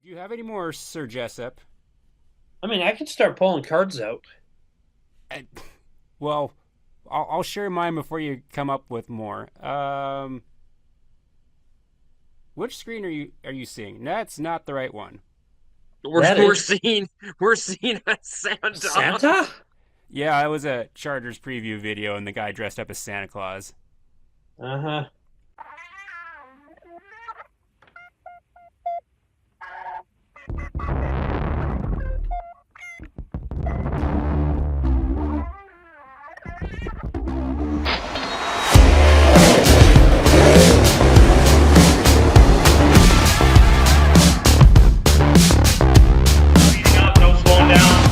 Do you have any more, Sir Jessup? I mean, I could start pulling cards out. Uh, well, I'll share mine before you come up with more. Which screen are you seeing? That's not the right one. We're That we're is seeing we're seeing a Santa. Santa? Yeah, it was a Chargers preview video, and the guy dressed up as Santa Claus. Uh-huh. Speeding up, no slowing down.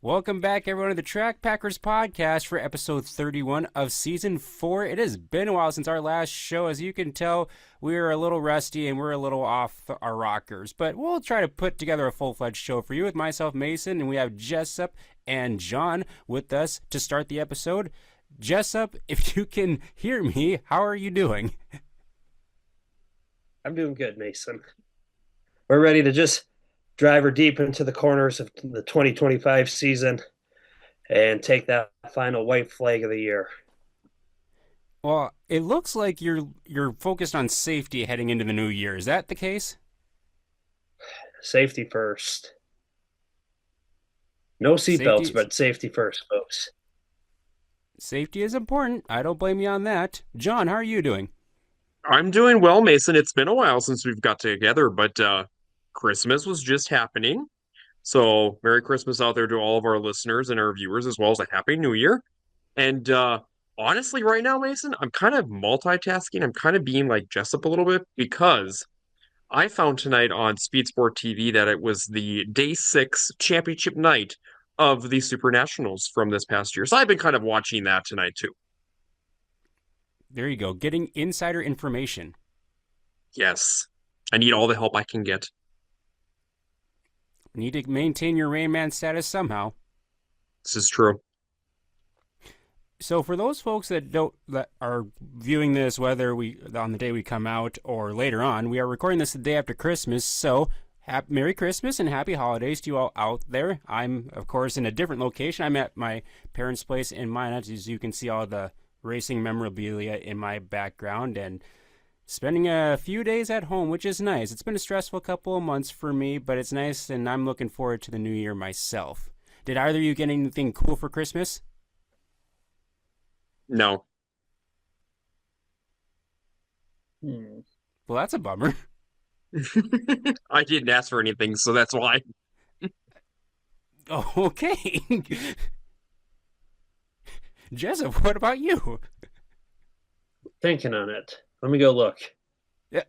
Welcome back, everyone, to the Track Packers podcast for episode 31 of season 4. It has been a while since our last show. As you can tell, we're a little rusty and we're a little off our rockers, but we'll try to put together a full-fledged show for you with myself, Mason, and we have Jessup and John with us to start the episode. Jessup, if you can hear me, how are you doing? I'm doing good, Mason. We're ready to just drive her deep into the corners of the 2025 season and take that final white flag of the year. Well, it looks like you're focused on safety heading into the new year. Is that the case? Safety first. No seatbelts, but safety first, folks. Safety is important. I don't blame you on that. John, how are you doing? I'm doing well, Mason. It's been a while since we've got together, but Christmas was just happening. So Merry Christmas out there to all of our listeners and our viewers, as well as a Happy New Year. And honestly, right now, Mason, I'm kind of multitasking. I'm kind of being like Jessup a little bit because I found tonight on Speed Sport TV that it was the day 6 championship night of the Super Nationals from this past year. So I've been kind of watching that tonight too. There you go. Getting insider information. Yes, I need all the help I can get. Need to maintain your Rain Man status somehow. This is true. So for those folks that are viewing this, whether we on the day we come out or later on, we are recording this the day after Christmas. So Merry Christmas and Happy Holidays to you all out there. I'm of course in a different location. I'm at my parents' place in Minot, as you can see all the racing memorabilia in my background and spending a few days at home, which is nice. It's been a stressful couple of months for me, but it's nice, and I'm looking forward to the new year myself. Did either of you get anything cool for Christmas? No. Hmm. Well, that's a bummer. I didn't ask for anything, so that's why. Oh, okay. Jessup, what about you? Thinking on it. Let me go look. Yeah.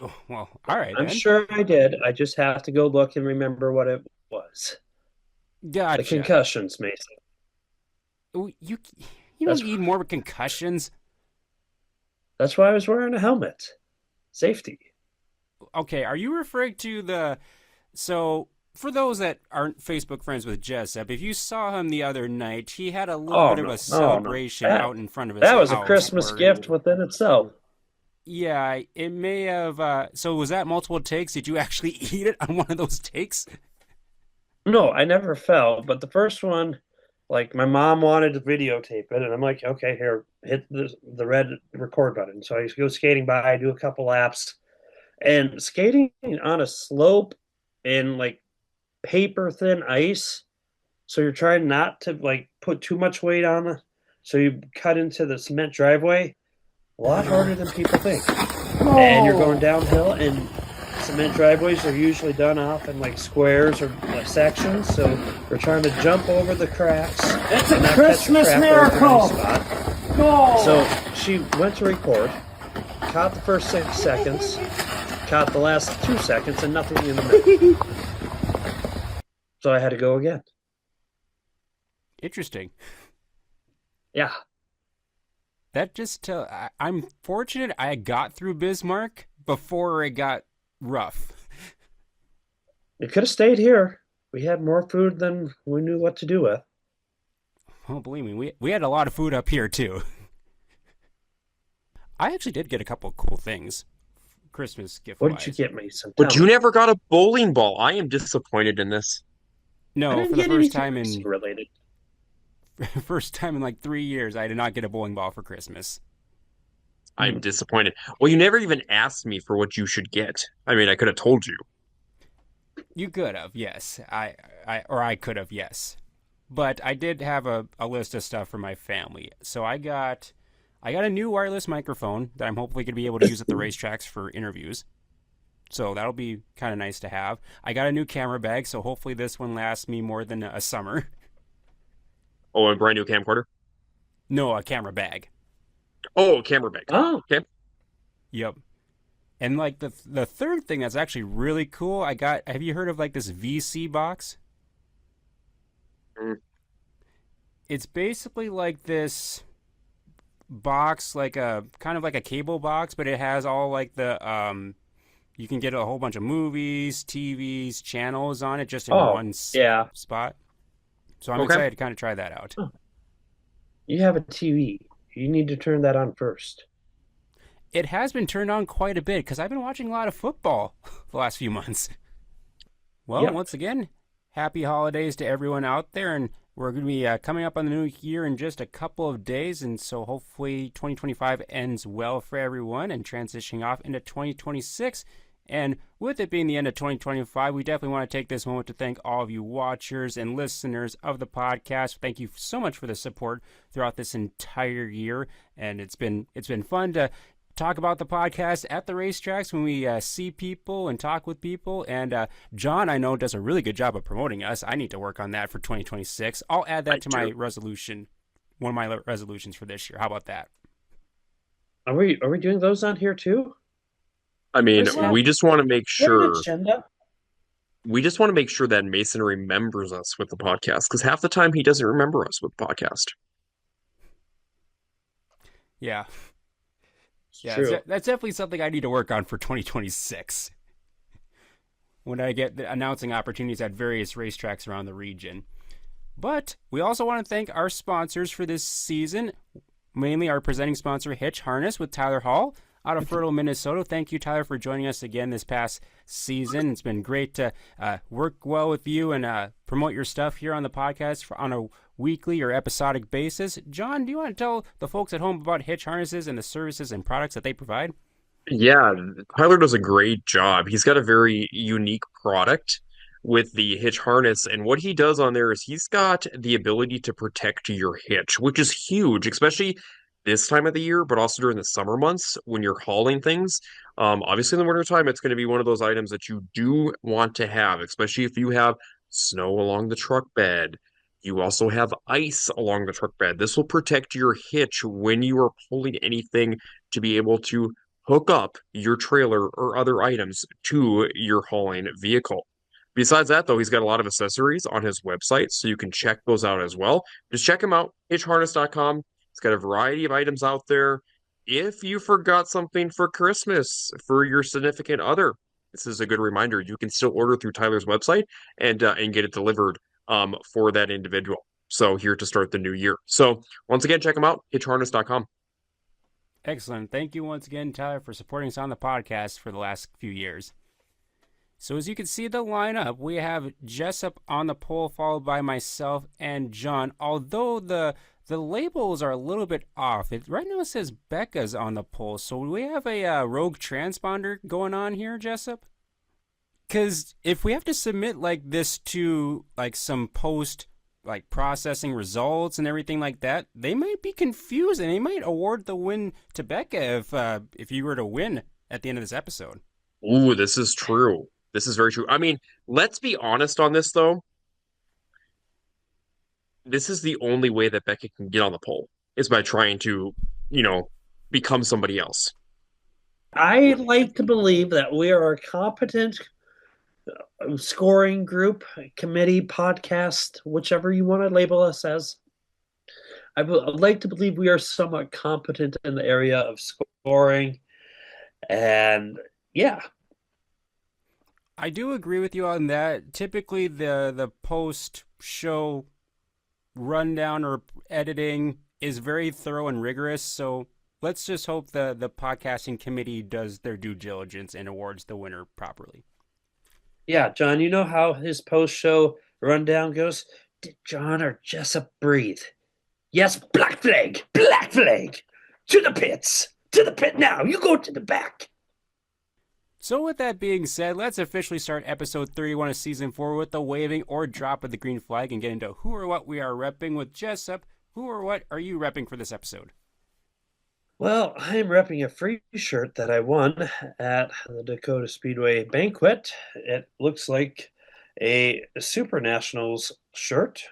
Oh, well, all right. I'm then. sure I did. I just have to go look and remember what it was. Gotcha. The concussions, Mason. Oh, you don't need more concussions. That's why I was wearing a helmet. Safety. Okay, are you referring to so for those that aren't Facebook friends with Jessup, if you saw him the other night, he had a little bit of a celebration out in front of his house. That was a Christmas gift within itself. Yeah, it may have. So was that multiple takes? Did you actually eat it on one of those takes? No, I never fell, but the first one, like my mom wanted to videotape it, and I'm like, okay, here, hit the red record button. So I go skating by, I do a couple laps, and skating on a slope in like paper thin ice. So you're trying not to like put too much weight on it. So you cut into the cement driveway. A lot harder than people think. And you're going downhill, and cement driveways are usually done off in like squares or sections. So we're trying to jump over the cracks. It's a Christmas miracle. So she went to record, caught the first 6 seconds, caught the last 2 seconds, and nothing in the middle. So I had to go again. Interesting. Yeah. That just I'm fortunate I got through Bismarck before it got rough. It could have stayed here. We had more food than we knew what to do with. Oh, believe me, we had a lot of food up here too. I actually did get a couple of cool things, Christmas gift What wise. did you get, Mason? But Tell you me. never got a bowling ball. I am disappointed in this. I No, didn't for the get first anything time racing in related. first time in like 3 years, I did not get a bowling ball for Christmas. I'm disappointed. Well, you never even asked me for what you should get. I mean, I could have told you. You could have, yes. I could have, yes. But I did have a list of stuff for my family. So I got a new wireless microphone that I'm hopefully going to be able to use at the racetracks for interviews. So that'll be kind of nice to have. I got a new camera bag, so hopefully this one lasts me more than a summer. Oh, a brand new camcorder? No, a camera bag. Oh, camera bag. Oh, Okay. Yep. And like the third thing that's actually really cool, have you heard of like this VC box? Mm. It's basically like this box, like a kind of like a cable box, but it has all like the you can get a whole bunch of movies, TVs, channels on it just in one yeah. spot. So I'm Okay. excited to kind of try that out. You have a TV. You need to turn that on first. It has been turned on quite a bit because I've been watching a lot of football the last few months. Well, Yep. once again, happy holidays to everyone out there, and we're going to be coming up on the new year in just a couple of days, and so hopefully 2025 ends well for everyone and transitioning off into 2026. And with it being the end of 2025, we definitely want to take this moment to thank all of you watchers and listeners of the podcast. Thank you so much for the support throughout this entire year, and it's been fun to talk about the podcast at the racetracks when we see people and talk with people. And John, I know, does a really good job of promoting us. I need to work on that for 2026. I'll add that to my resolution, one of my resolutions for this year. How about that? Are we doing those on here too? I mean, Where's that? we just want to make What an sure agenda. we just want to make sure that Mason remembers us with the podcast because half the time he doesn't remember us with the podcast. Yeah. Yeah, True. that's definitely something I need to work on for 2026 when I get the announcing opportunities at various racetracks around the region. But we also want to thank our sponsors for this season, mainly our presenting sponsor, Hitch Harness, with Tyler Hall out of Fertile, Minnesota. Thank you, Tyler, for joining us again this past season. It's been great to work well with you and promote your stuff here on the podcast on a weekly or episodic basis. John, do you want to tell the folks at home about Hitch Harnesses and the services and products that they provide? Yeah, Tyler does a great job. He's got a very unique product with the hitch harness, and what he does on there is he's got the ability to protect your hitch, which is huge, especially this time of the year, but also during the summer months when you're hauling things. Obviously, in the wintertime, it's going to be one of those items that you do want to have, especially if you have snow along the truck bed. You also have ice along the truck bed. This will protect your hitch when you are pulling anything to be able to hook up your trailer or other items to your hauling vehicle. Besides that, though, he's got a lot of accessories on his website, so you can check those out as well. Just check him out, hitchharness.com. It's got a variety of items out there. If you forgot something for Christmas for your significant other, this is a good reminder. You can still order through Tyler's website and get it delivered for that individual. So here to start the new year. So once again, check him out, hitchharness.com. Excellent. Thank you once again, Tyler, for supporting us on the podcast for the last few years. So as you can see the lineup, we have Jessup on the pole, followed by myself and John. Although the labels are a little bit off. Right now it says Becca's on the pole. So we have a rogue transponder going on here, Jessup? Because if we have to submit like this to like some post like processing results and everything like that, they might be confused and they might award the win to Becca if you were to win at the end of this episode. Ooh, this is true. This is very true. I mean, let's be honest on this, though. This is the only way that Becca can get on the pole is by trying to, you know, become somebody else. I like to believe that we are a competent scoring group, committee, podcast, whichever you want to label us as. I would like to believe we are somewhat competent in the area of scoring. And yeah, I do agree with you on that. Typically, the post show rundown or editing is very thorough and rigorous. So let's just hope the podcasting committee does their due diligence and awards the winner properly. yeah, John, you know how his post show rundown goes? Did John or Jessup breathe? Yes, black flag, black flag. To the pits, to the pit now. You go to the back. So with that being said, let's officially start episode 31 of season 4 with the waving or drop of the green flag and get into who or what we are repping with Jessup. Who or what are you repping for this episode? Well, I'm repping a free shirt that I won at the Dakota Speedway banquet. It looks like a Super Nationals shirt.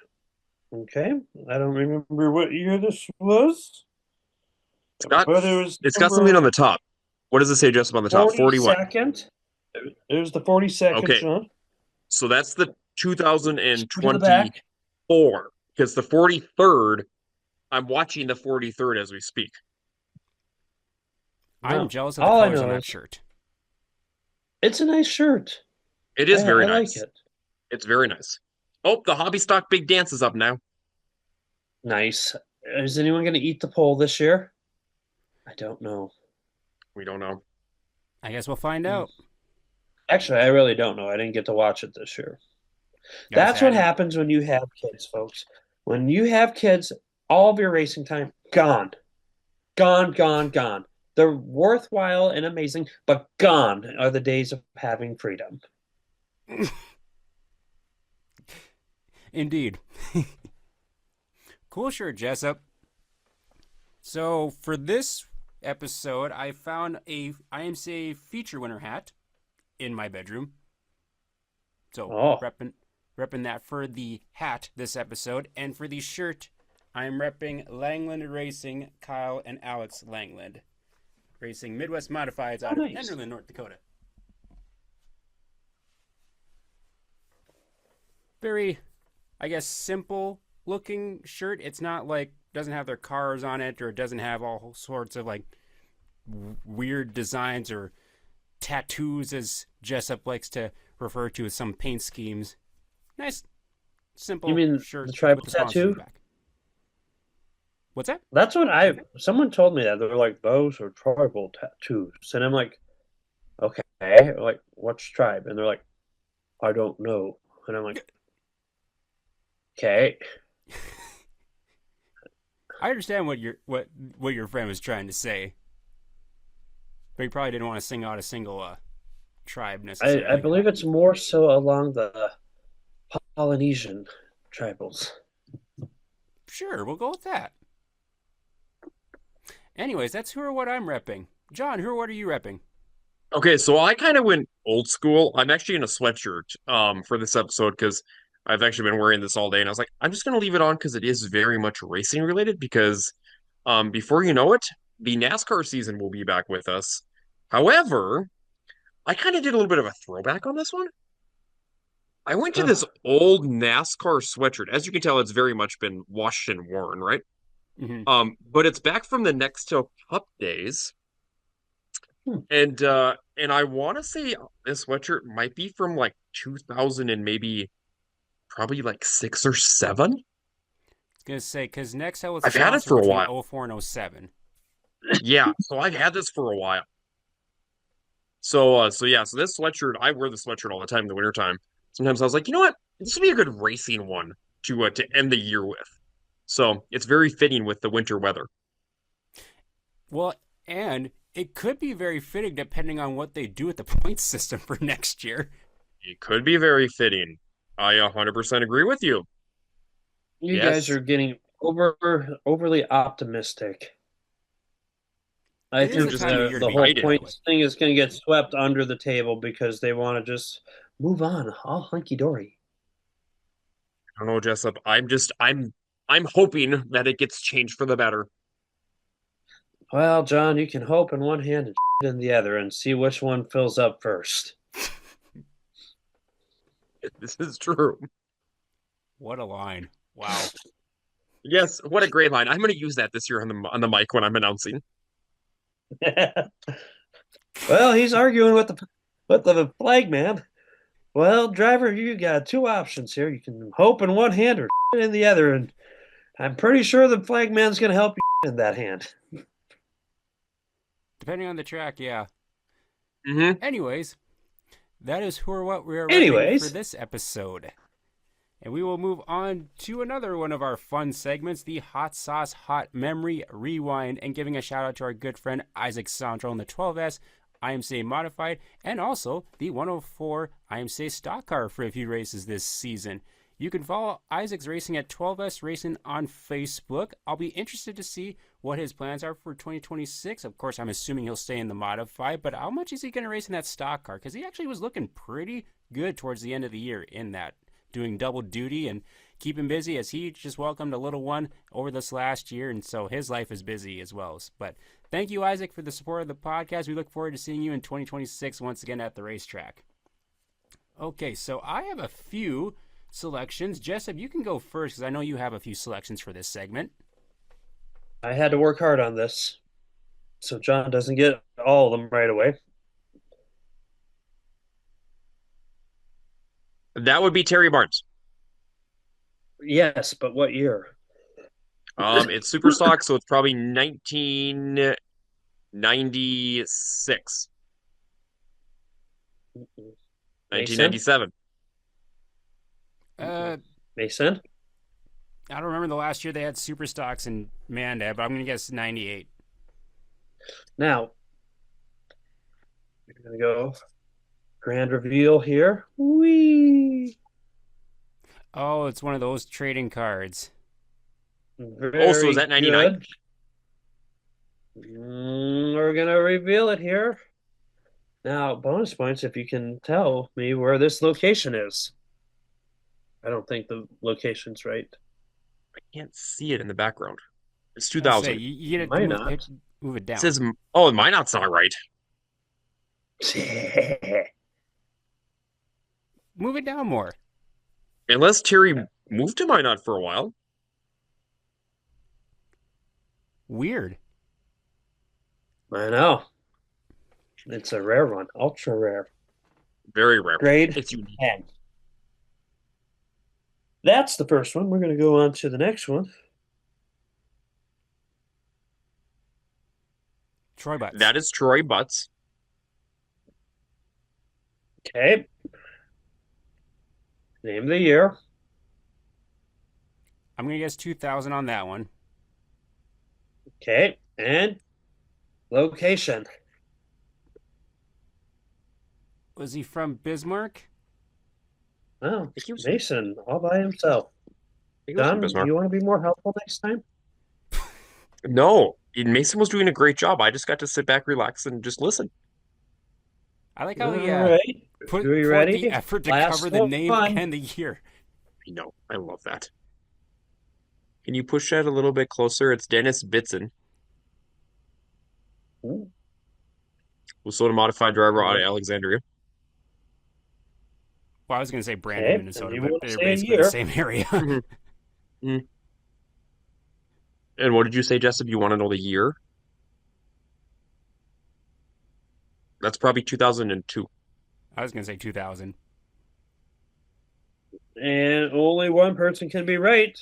Okay, I don't remember what year this was. But It's got something on the top. What does it say, Jessup, on the top? 41. 42nd. There's the 42nd, Okay. Sean. So that's the To the 2024, back. because the 43rd, I'm watching the 43rd as we speak. I'm No. jealous of the All I colors know on that is shirt. it's a nice shirt. It is very I nice. like it. It's very nice. Oh, the Hobby Stock Big Dance is up now. Nice. Is anyone going to eat the poll this year? I don't know. We don't know. I guess we'll find out. Actually, I really don't know. I didn't get to watch it this year. Gotta That's say, what happens when you have kids, folks. When you have kids, all of your racing time gone. Gone, gone, gone. They're worthwhile and amazing, but gone are the days of having freedom. Indeed. Cool shirt, Jessup. So for this episode, I found a IMCA feature winner hat in my bedroom. So repping that for the hat this episode, and for the shirt, I'm repping Langland Racing, Kyle and Alex Langland, racing Midwest Modifieds out of Enderlin, North Dakota. Very, I guess, simple looking shirt. It's not like, doesn't have their cars on it, or it doesn't have all sorts of like weird designs or tattoos, as Jessup likes to refer to as some paint schemes. Nice, simple. You mean shirt the tribal with the sponsors tattoo? on the back. What's that? That's what someone told me that. They're like, those are tribal tattoos. And I'm like, okay, like, what's tribe? And they're like, I don't know. And I'm like, okay. I understand what your friend was trying to say, but he probably didn't want to sing out a single tribe necessarily. I believe it's more so along the Polynesian tribals. Sure, we'll go with that. Anyways, that's who or what I'm repping. John, who or what are you repping? Okay, so I kind of went old school. I'm actually in a sweatshirt for this episode because I've actually been wearing this all day, and I was like, I'm just gonna leave it on because it is very much racing related. Because before you know it, the NASCAR season will be back with us. However, I kind of did a little bit of a throwback on this one. I went to this old NASCAR sweatshirt. As you can tell, it's very much been washed and worn, right? Mm-hmm. But it's back from the Nextel Cup days. And I want to say this sweatshirt might be from like 2000 and maybe probably like 6 or 7. I was gonna say, because Nextel was I've had it for a while. 04 and 07. Yeah, so I've had this for a while. So this sweatshirt, I wear the sweatshirt all the time in the wintertime. Sometimes I was like, you know what? This would be a good racing one to end the year with. So it's very fitting with the winter weather. Well, and it could be very fitting depending on what they do with the points system for next year. It could be very fitting. I 100% agree with you. You guys are getting overly optimistic. I think the whole points thing is going to get swept under the table because they want to just move on, all hunky dory. I don't know, Jessup. I'm hoping that it gets changed for the better. Well, John, you can hope in one hand and in the other and see which one fills up first. This is true. What a line. Wow. Yes, what a great line. I'm going to use that this year on the mic when I'm announcing. Well, he's arguing with the flag man. Well, driver, you got two options here. You can hope in one hand or in the other, and I'm pretty sure the flag man's going to help you in that hand. Depending on the track, yeah. Mm-hmm. Anyways, that is who or what we are recommending for this episode. And we will move on to another one of our fun segments, the Hot Sauce Hot Memory Rewind, and giving a shout out to our good friend Isaac Sondrol in the 12S IMCA Modified, and also the 104 IMCA Stock Car for a few races this season. You can follow Isaac's Racing at 12S Racing on Facebook. I'll be interested to see what his plans are for 2026. Of course, I'm assuming he'll stay in the Modified, but how much is he going to race in that stock car? Because he actually was looking pretty good towards the end of the year in that, doing double duty and keeping busy, as he just welcomed a little one over this last year, and so his life is busy as well. But thank you, Isaac, for the support of the podcast. We look forward to seeing you in 2026 once again at the racetrack. Okay, so I have a few selections. Jessup, you can go first because I know you have a few selections for this segment. I had to work hard on this, so John doesn't get all of them right away. That would be Terry Barnes. Yes, but what year? It's super stock, so it's probably 1996. 1997. Mason? I don't remember the last year they had super stocks in Manda, but I'm going to guess 98. Now, we're going to go grand reveal here. Whee! Oh, it's one of those trading cards. Very so is that 99? We're going to reveal it here. Now, bonus points if you can tell me where this location is. I don't think the location's right. I can't see it in the background. It's Say, 2000. you get Might to not. move it down. It says, oh, my not's not right. Move it down more. Unless Terry moved to Minot for a while. Weird. I know. It's a rare one. Ultra rare. Very rare. Grade It's unique. 10. That's the first one. We're going to go on to the next one. Troy Butts. That is Troy Butts. Okay. Name of the year. I'm going to guess 2000 on that one. Okay. And location. Was he from Bismarck? Oh, He was- Mason all by himself. He was from Don, do Bismarck. you want to be more helpful next time? No, Mason was doing a great job. I just got to sit back, relax, and just listen. I like how All he right. put Are you forth ready? the effort to Last cover the name one. and the year. I know. I love that. Can you push that a little bit closer? It's Dennis Bitson, Ooh. who's a modified driver out of Alexandria. Well, I was going to say Brandon, Okay, Minnesota, you but won't they're say a basically year. the same area. Mhm. And what did you say, Jessup? You want to know the year? That's probably 2002. I was going to say 2000. And only one person can be right.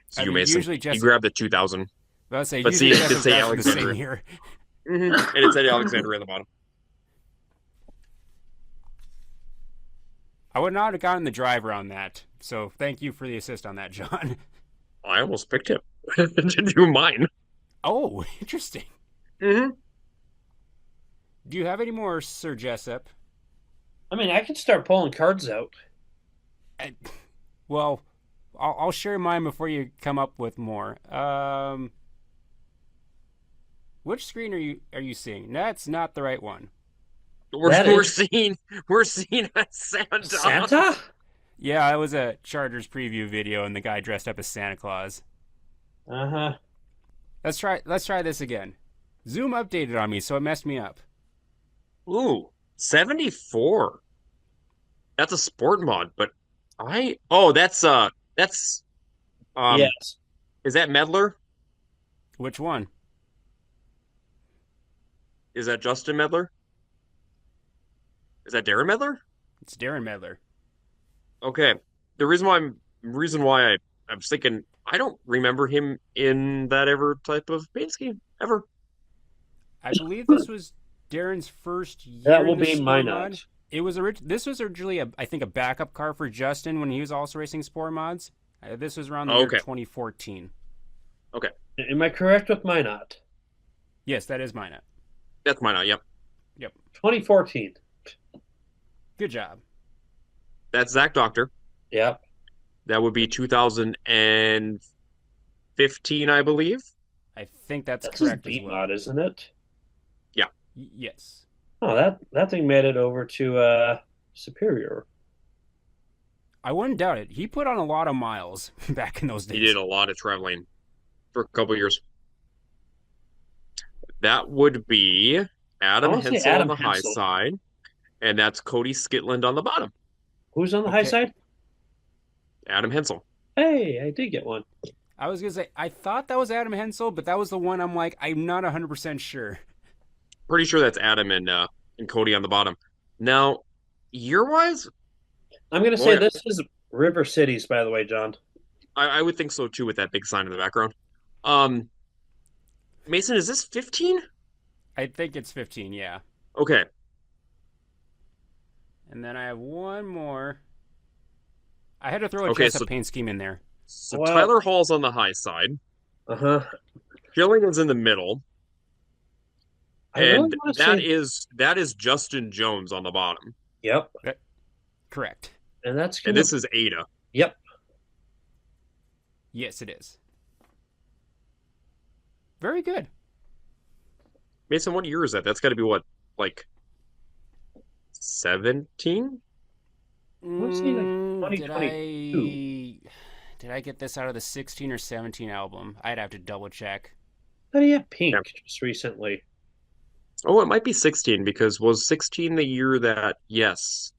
So I you, mean, Mason. usually You just- grabbed the 2000. I would say But see, usually it Jessup's say guys are the same Alexandria. year. And it said Alexandria at the bottom. I would not have gotten the driver on that. So thank you for the assist on that, John. I almost picked him to do mine. Oh, interesting. Mm-hmm. Do you have any more, Sir Jessup? I mean, I could start pulling cards out. Well, I'll share mine before you come up with more. Which screen are you seeing? That's not the right one. We're seeing a Santa. Santa? Yeah, it was a Chargers preview video, and the guy dressed up as Santa Claus. Uh-huh. Let's try this again. Zoom updated on me, so it messed me up. Ooh, 74. That's a sport mod, but that's Yes. is that Medler? Which one? Is that Justin Medler? Is that Darren Medler? It's Darren Medler. Okay. The reason why I'm thinking I don't remember him in that ever type of paint scheme ever. I believe this was Darren's first year That will in the be Spore my mod. notes. This was originally I think a backup car for Justin when he was also racing Spore mods. This was around the year Okay. 2014. Okay. Am I correct with Minot? Yes, that is mine. That's mine. Yep. 2014. Good job. That's Zach Doctor. Yep. That would be 2015, I believe. I think that's That's his correct as beat well. mod, isn't it? Yes. Oh, that thing made it over to Superior. I wouldn't doubt it. He put on a lot of miles back in those days. He did a lot of traveling for a couple years. That would be Adam I wanna say Hensel Adam on the high Hensel. side, and that's Cody Skitland on the bottom. Who's on the high Okay. side? Adam Hensel. Hey, I did get one. I was going to say, I thought that was Adam Hensel, but that was the one I'm like, I'm not 100% sure. Pretty sure that's Adam and Cody on the bottom. Now, year-wise, I'm going to Oh, say yeah. this is River Cities, by the way, John. I would think so too with that big sign in the background. Mason, is this 15? I think it's 15, yeah. Okay. And then I have one more. I had to throw a Okay, dress-up so- paint scheme in there. So Well- Tyler Hall's on the high side. Uh-huh. Gillington's in the middle. I really And wanna that say- that is Justin Jones on the bottom. Yep. Correct. And that's And gonna... this is Ada. Yep. Yes, it is. Very good. Mason, what year is that? That's got to be what, like 17? Let's see, like, Did 2022. did I get this out of the 16 or 17 album? I'd have to double check. How do you have pink Yep. just recently? Oh, it might be 16 because was 16 the year that, yes,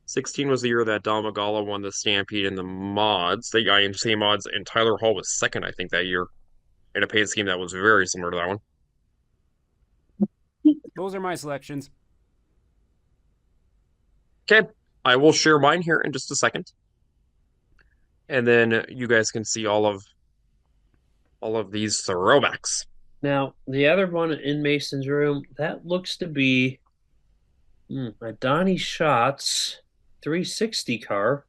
16 was the year that Dom Magala won the Stampede in the mods, the IMC mods, and Tyler Hall was second, I think, that year in a paint scheme that was very similar to that one. Those are my selections. Okay, I will share mine here in just a second. And then you guys can see all of these throwbacks. Now, the other one in Mason's room, that looks to be a Donnie Schatz 360 car.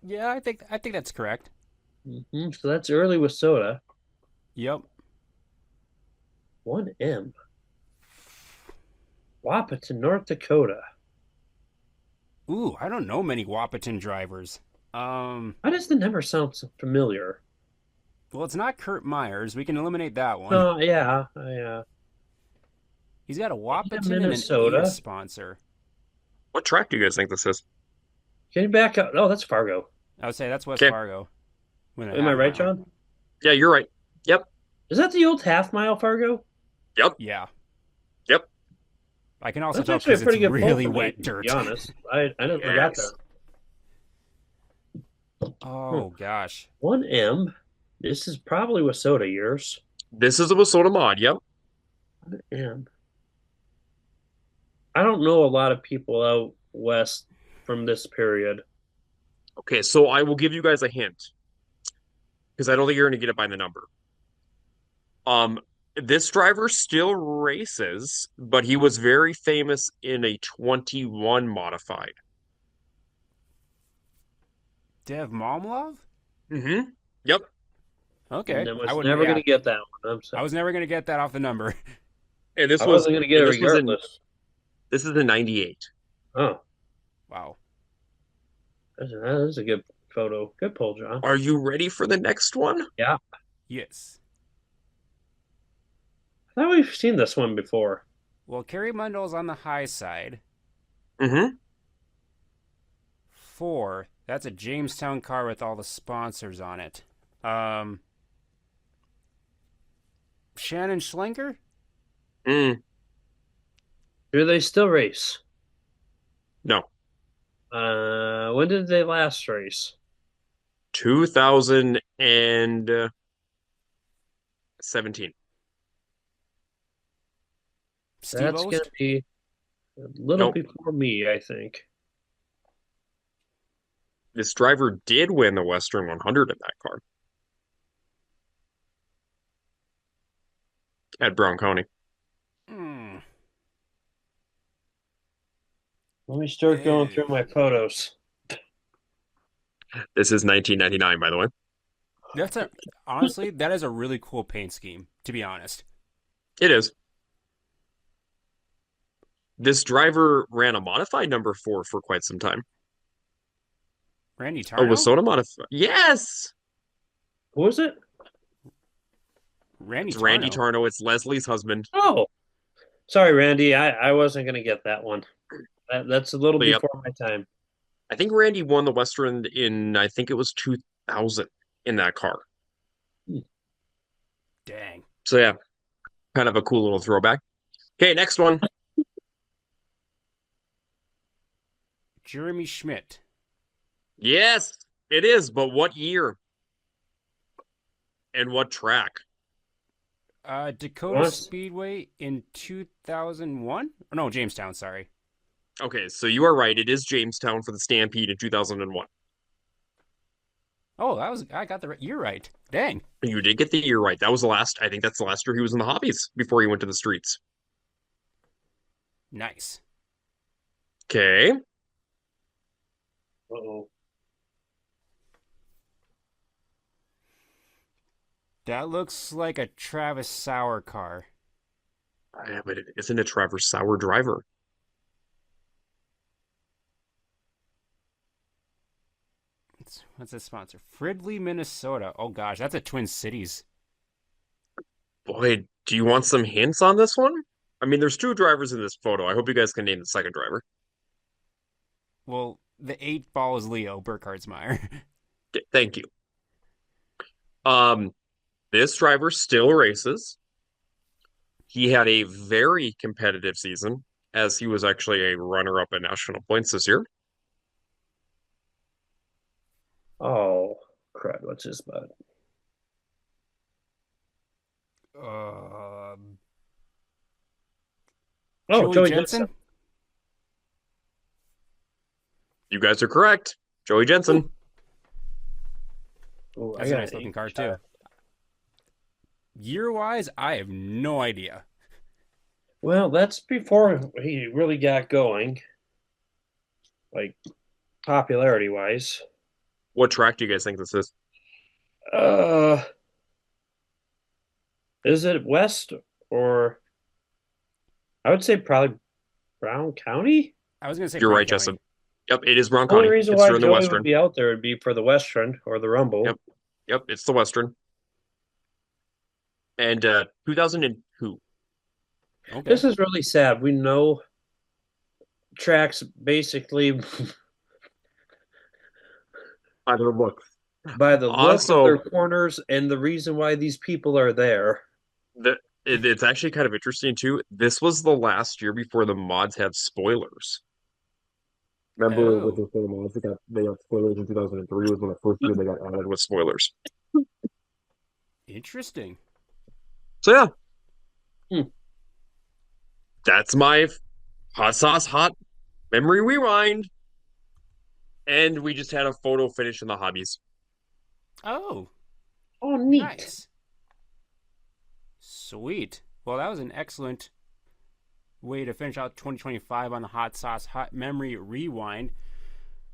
Yeah, I think that's correct. So that's early with soda. Yep. 1M. Wapaton, North Dakota. Ooh, I don't know many Wapaton drivers. Why does the number sound so familiar? Well, it's not Kurt Myers. We can eliminate that one. Oh, yeah. He's got a Wapaton and Minnesota. an A sponsor. What track do you guys think this is? Can you back up? Oh, that's Fargo. I would say that's West Okay. Fargo. With a Am I half right, mile. John? Yeah, you're right. Yep. Is that the old half mile Fargo? Yeah. Yep. I can also That's tell actually a because pretty it's good pull really for me, wet to dirt. be honest. I never got Yes. that. Oh, gosh. 1M. This is probably with soda years. This is a Wasota mod. Yep. 1M. I don't know a lot of people out west from this period. Okay, so I will give you guys a hint because I don't think you're going to get it by the number. This driver still races, but he was very famous in a 21 modified. Dev Momlov? Mm-hmm. Yep. Okay. And I was wouldn't- never yeah. going to get that one. I'm I sorry. was never going to get that off the number. And this I was wasn't going to get it this was in- regardless. this is the 98. Oh, Wow. that is a good photo. Good pull, John. Are you ready for the next one? Yes. I thought we've seen this one before. Well, Kerry Mundell's on the high side. Mm-hmm. 4. That's a Jamestown car with all the sponsors on it. Um, Shannon Schlenker? Mm, Do they still race? no. When did they last race? 2017. Steve That's gonna Ost? be a little Nope. before me, I think. This driver did win the Western 100 in that car at Brown County. Hmm. Let me start going through my photos. This is 1999, by the way. Honestly, that is a really cool paint scheme, to be honest. It is. This driver ran a modified number 4 for quite some time. Randy Oh, was Tarno? Soda modified? Yes! Who was it? Randy It's Randy Tarno. Tarno. It's Leslie's husband. Oh, sorry, Randy. I wasn't gonna get that one. That's a little But yep, before my time. I think Randy won the Western in, I think it was 2000 in that car. Dang. So yeah, kind of a cool little throwback. Okay, next one. Jeremy Schmidt. Yes, it is, but what year and what track? Dakota What? Speedway in 2001? Oh, no, Jamestown, sorry. Okay, so you are right. It is Jamestown for the Stampede in 2001. Oh, I got the year right. Dang. You did get the year right. That was the last, I think that's the last year he was in the hobbies before he went to the streets. Nice. Okay. Uh-oh. That looks like a Travis Sauer car. Yeah, but it isn't a Traverse Sauer driver. What's this sponsor? Fridley, Minnesota. Oh gosh, that's a Twin Cities. Boy, do you want some hints on this one? I mean, there's 2 drivers in this photo. I hope you guys can name the second driver. Well, the 8 ball is Leo Burkhardsmeyer. Thank you. Um, this driver still races. He had a very competitive season, as he was actually a runner-up in national points this year. Oh, crud. What's his butt? um, Oh, Joey Joey Jensen? Jensen. You guys are correct. Joey Jensen. Oh, That's a nice looking car too. Year wise, I have no idea. Well, that's before he really got going, like popularity wise. What track do you guys think this is? Uh, is it West or I would say probably Brown County? I was gonna say You're Brown right, County. Justin. Yep, it is Brown The only County. reason It's why during the Joey Western. would be out there would be for the Western or the Rumble. Yep. Yep, it's the Western. And 2002. Okay. This is really sad. We know tracks basically By the look. by the look Also, of their corners and the reason why these people are there. it's actually kind of interesting too. This was the last year before the mods had spoilers. Remember with Oh, the mods, they got spoilers in 2003 was when the first year they got added with spoilers. interesting. So yeah, Hmm. that's my hot sauce hot memory rewind. And we just had a photo finish in the hobbies. Oh, Oh, neat. nice. Sweet. Well, that was an excellent way to finish out 2025 on the Hot Sauce Hot Memory Rewind.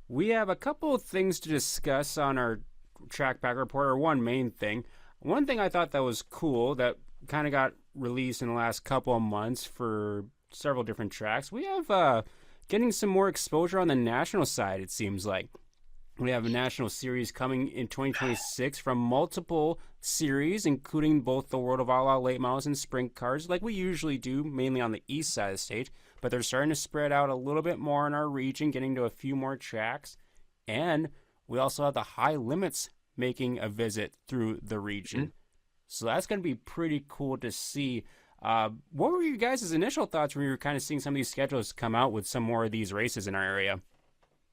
We have a couple of things to discuss on our track back report, or one main thing. One thing I thought that was cool that kind of got released in the last couple of months for several different tracks. We have getting some more exposure on the national side, it seems like. We have a national series coming in 2026 from multiple series, including both the World of Outlaw late models and sprint cars, like we usually do, mainly on the east side of the state. But they're starting to spread out a little bit more in our region, getting to a few more tracks. And we also have the High Limits making a visit through the region. So that's going to be pretty cool to see. What were you guys' initial thoughts when you were kind of seeing some of these schedules come out with some more of these races in our area?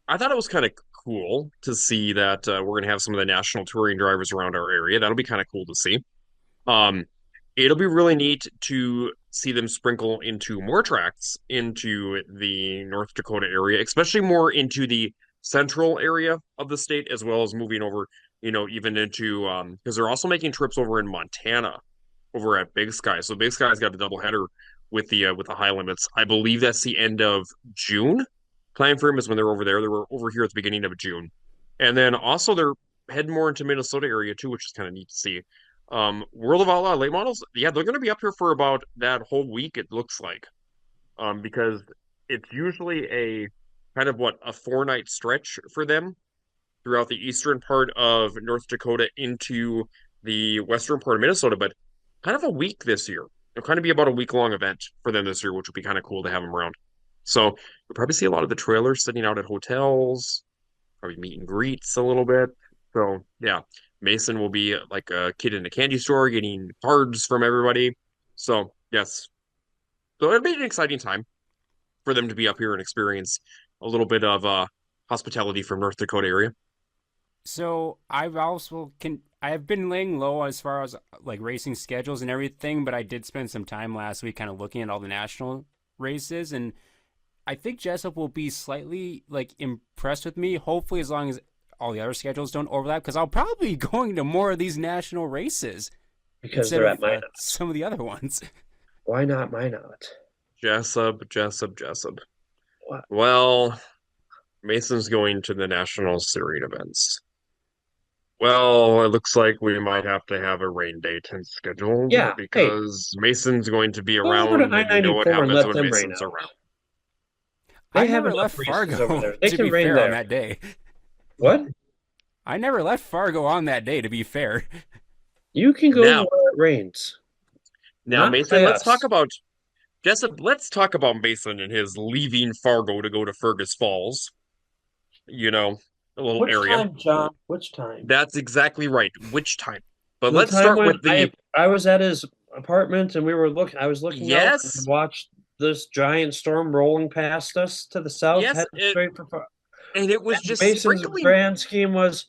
I thought it was kind of cool to see that we're going to have some of the national touring drivers around our area. That'll be kind of cool to see. Um, it'll be really neat to see them sprinkle into more tracks into the North Dakota area, especially more into the central area of the state, as well as moving over, even into because they're also making trips over in Montana, over at Big Sky. So Big Sky's got a doubleheader with the high limits. I believe that's the end of June. Time frame is when they're over there. They were over here at the beginning of June, and then also they're heading more into Minnesota area too, which is kind of neat to see. World of Outlaw late models, yeah, they're going to be up here for about that whole week. It looks like, because it's usually a kind of a 4-night stretch for them throughout the eastern part of North Dakota into the western part of Minnesota, but kind of a week this year. It'll kind of be about a week-long event for them this year, which would be kind of cool to have them around. So you'll probably see a lot of the trailers sitting out at hotels, probably meet and greets a little bit. So yeah, Mason will be like a kid in a candy store getting cards from everybody. So yes, so it'll be an exciting time for them to be up here and experience a little bit of hospitality from North Dakota area. So I have been laying low as far as like racing schedules and everything, but I did spend some time last week kind of looking at all the national races, and I think Jessup will be slightly like impressed with me. Hopefully, as long as all the other schedules don't overlap, because I'll probably be going to more of these national races because they're at Minot. Some of the other ones. Why not Minot? Jessup. What? Well, Mason's going to the national steering events. Well, it looks like we might have to have a rain date scheduled. Yeah, because Mason's going to be Go around, over to and you know what I-94 and happens let when them rain Mason's out. around. I They have never enough left races Fargo over there. They to can be rain fair there. on that day. What? I never left Fargo on that day, to be fair. You can go Now- where it rains. Now, Not Mason, by let's us. talk about Jessup. Let's talk about Mason and his leaving Fargo to go to Fergus Falls. A little Which area. time, John? Which time? That's exactly right. Which time? But The let's time start when with the I was at his apartment and we were looking. I was looking out Yes. and watched this giant storm rolling past us to the south, Yes, heading straight for. and it was just Mason's sprinkling. grand scheme was,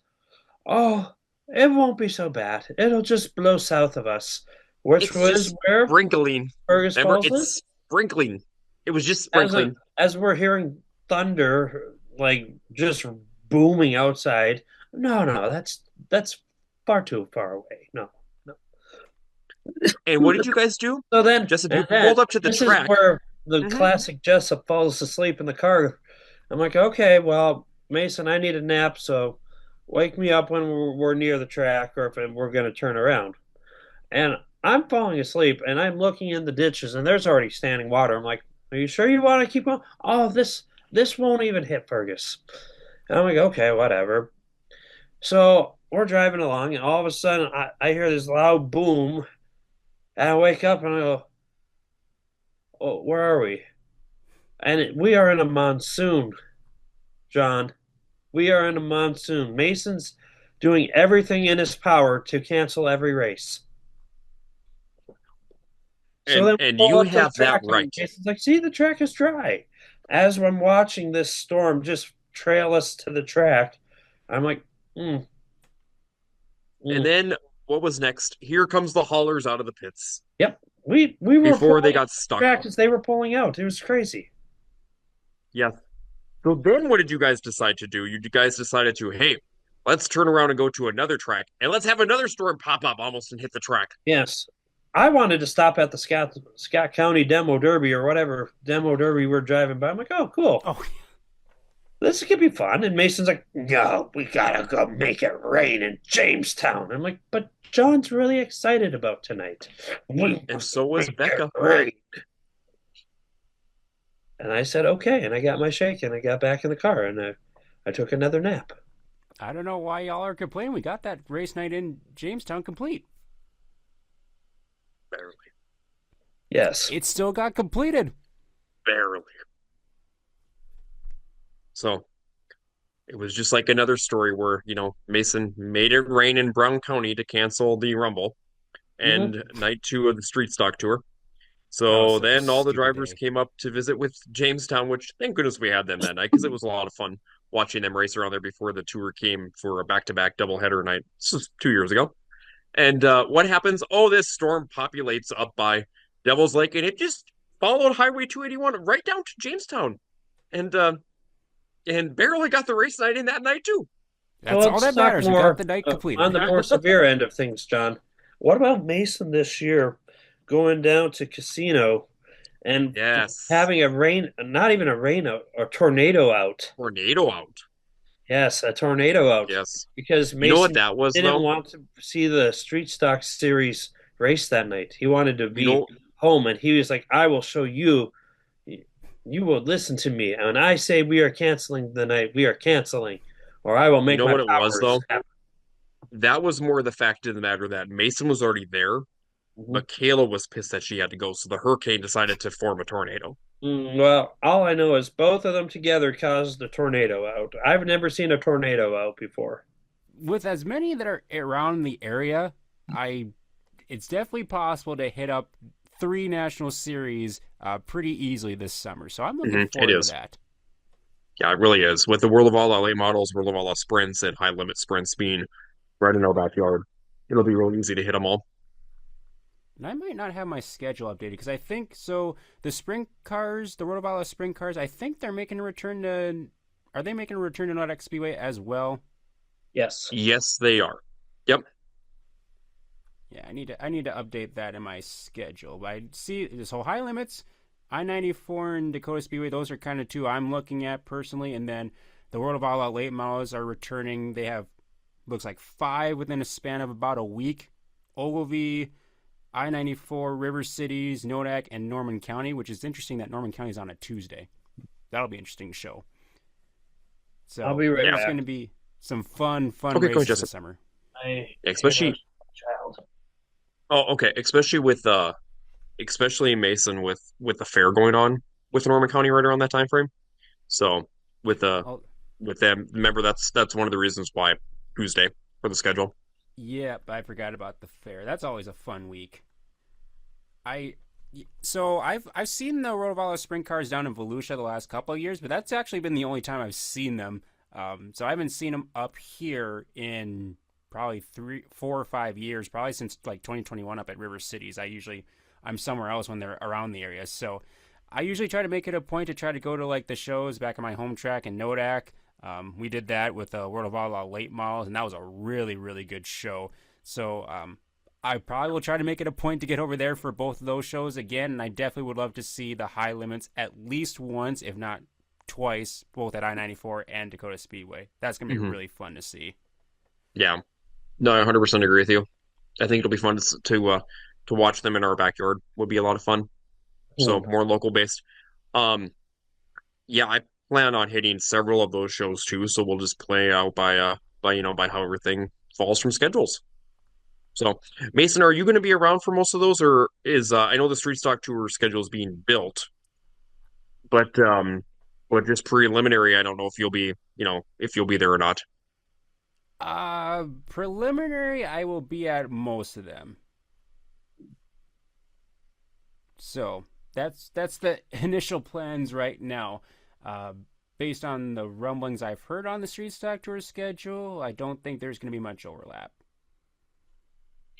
oh, it won't be so bad. It'll just blow south of us, which It's was just where sprinkling. Fergus Remember, Falls is. it's sprinkling. It was just As, sprinkling. as we're hearing thunder, like just booming outside. No, that's far too far away. No. And what did you guys do? So then, Jessup, you and then pulled up to the this track. is where the Mhm. classic Jessup falls asleep in the car. I'm like, okay, well, Mason, I need a nap, so wake me up when we're near the track or if we're going to turn around. And I'm falling asleep, and I'm looking in the ditches, and there's already standing water. I'm like, are you sure you want to keep on? Oh, this won't even hit Fergus. And I'm like, okay, whatever. So we're driving along, and all of a sudden, I hear this loud boom, and I wake up, and I go, oh, where are we? And we are in a monsoon, John. We are in a monsoon. Mason's doing everything in his power to cancel every race. And you have that right. Jason's like, see, the track is dry. As I'm watching this storm just trail us to the track, I'm like, And then what was next? Here comes the haulers out of the pits Yep. We were before they pulling got stuck. track as they were pulling out. It was crazy. Yeah. So then what did you guys decide to do? You guys decided to, hey, let's turn around and go to another track and let's have another storm pop up almost and hit the track. Yes. I wanted to stop at the Scott County Demo Derby or whatever Demo Derby we're driving by. I'm like, oh, cool. Oh, This could be fun. And Mason's like, no, we gotta go make it rain in Jamestown. I'm like, but John's really excited about tonight. And so was Becca. Rain. And I said, okay. And I got my shake and I got back in the car and I took another nap. I don't know why y'all are complaining. We got that race night in Jamestown complete. Barely. Yes. It still got completed. Barely. So, it was just like another story where, Mason made it rain in Brown County to cancel the Rumble Hmm. and night two of the Street Stock Tour. That was So such a then all the stupid drivers day. came up to visit with Jamestown, which thank goodness we had them that night because it was a lot of fun watching them race around there before the tour came for a back-to-back doubleheader night. This was 2 years ago. And what happens? Oh, this storm populates up by Devil's Lake, and it just followed Highway 281 right down to Jamestown, and barely got the race night in that night too. So That's all let's that talk matters. We got more the night on completed. the more severe end of things, John. What about Mason this year going down to Casino and Yes, having a rain, not even a rain out, a tornado out? tornado out. Yes, a tornado out Yes, because you know what Mason that was didn't though. want to see the Street Stock Series race that night. He wanted to You be know, home, and he was like, "I will show you. You will listen to me. And when I say we are canceling the night, we are canceling, or I will you make know my what it was powers though. happen." That was more the fact of the matter that Mason was already there, Mhm. but Kayla was pissed that she had to go, so the hurricane decided to form a tornado. Well, all I know is both of them together caused the tornado out. I've never seen a tornado out before. With as many that are around the area, I it's definitely possible to hit up 3 national series pretty easily this summer. So I'm looking It forward to is. that. Yeah, it really is. With the World of All late models, World of All sprints, and high limit sprints being right in our backyard, it'll be real easy to hit them all. And I might not have my schedule updated because I think so. The sprint cars, the World of All sprint cars, I think they're making a return to. Are they making a return to Nordic Speedway as well? Yes. Yes, they are. Yep. Yeah, I need to update that in my schedule. But I see this whole high limits, I-94 and Dakota Speedway. Those are kind of two I'm looking at personally, and then the World of All Out late models are returning. They have looks like 5 within a span of about a week. Ogilvy, I-94, River Cities, Nodak, and Norman County, which is interesting that Norman County is on a Tuesday. That'll be an interesting show. I'll So be right Yeah. there's back. going to be some fun Okay, go ahead, races Jessica. this summer. I Yeah, hit a especially child. okay, especially Mason with the fair going on with Norman County right around that time frame. So with the Oh, with them, remember that's one of the reasons why Tuesday for the schedule. yep, I forgot about the fair. That's always a fun week. I so I've seen the Rotovala sprint cars down in Volusia the last couple of years, but that's actually been the only time I've seen them. So I haven't seen them up here in probably 4 or 5 years, probably since like 2021 up at River Cities. I'm somewhere else when they're around the area. So I usually try to make it a point to try to go to like the shows back at my home track in Nodak. We did that with World of Outlaw late models, and that was a really, really good show. So I probably will try to make it a point to get over there for both of those shows again, and I definitely would love to see the high limits at least once, if not twice, both at I-94 and Dakota Speedway. That's going to be Hmm. really fun to see. Yeah, no, I 100% agree with you. I think it'll be fun to watch them in our backyard. Would be a lot of fun. So Hmm. more local based. Um, yeah, I plan on hitting several of those shows too. So we'll just play out by how everything falls from schedules. So Mason, are you going to be around for most of those, or is I know the Street Stock Tour schedule is being built, but just preliminary. I don't know if you'll be there or not. Preliminary, I will be at most of them. So that's the initial plans right now. Uh, Based on the rumblings I've heard on the Street Stock Tour schedule, I don't think there's going to be much overlap.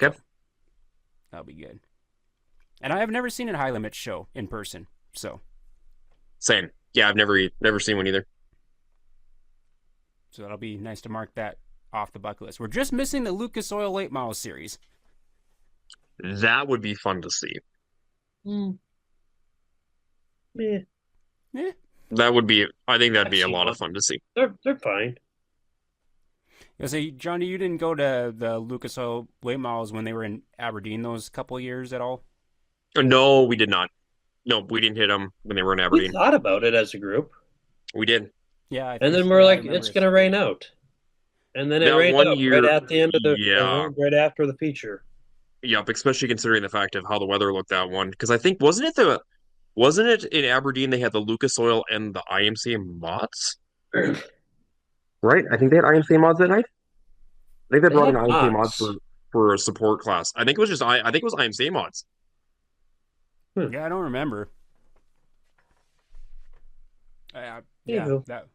Okay. So that'll be good. And I have never seen a high limit show in person, so Same. Yeah, I've never seen one either. that'll be nice to mark that off the bucket list. We're just missing the Lucas Oil Late Model Series. That would be fun to see. Hmm. Yeah, Eh, I think that'd I've be a seen lot one. of fun to see. They're fine. I say, Johnny, you didn't go to the Lucas Oil Late Models when they were in Aberdeen those couple of years at all? No, we did not. No, we didn't hit them when they were in We Aberdeen. thought about it as a group, We did. Yeah, and then we're I like, remember it's gonna rain out, and then it That rained one out right year, at the end of the yeah, right after the feature. yep. Especially considering the fact of how the weather looked that one, because I think wasn't it in Aberdeen they had the Lucas Oil and the IMC Mott's? right? I think they had IMCA mods that night. I think they They brought in had IMCA mods mods. for a support class. I think it was just I think it was IMCA mods. Yeah, I don't remember. Yeah, Anywho, that.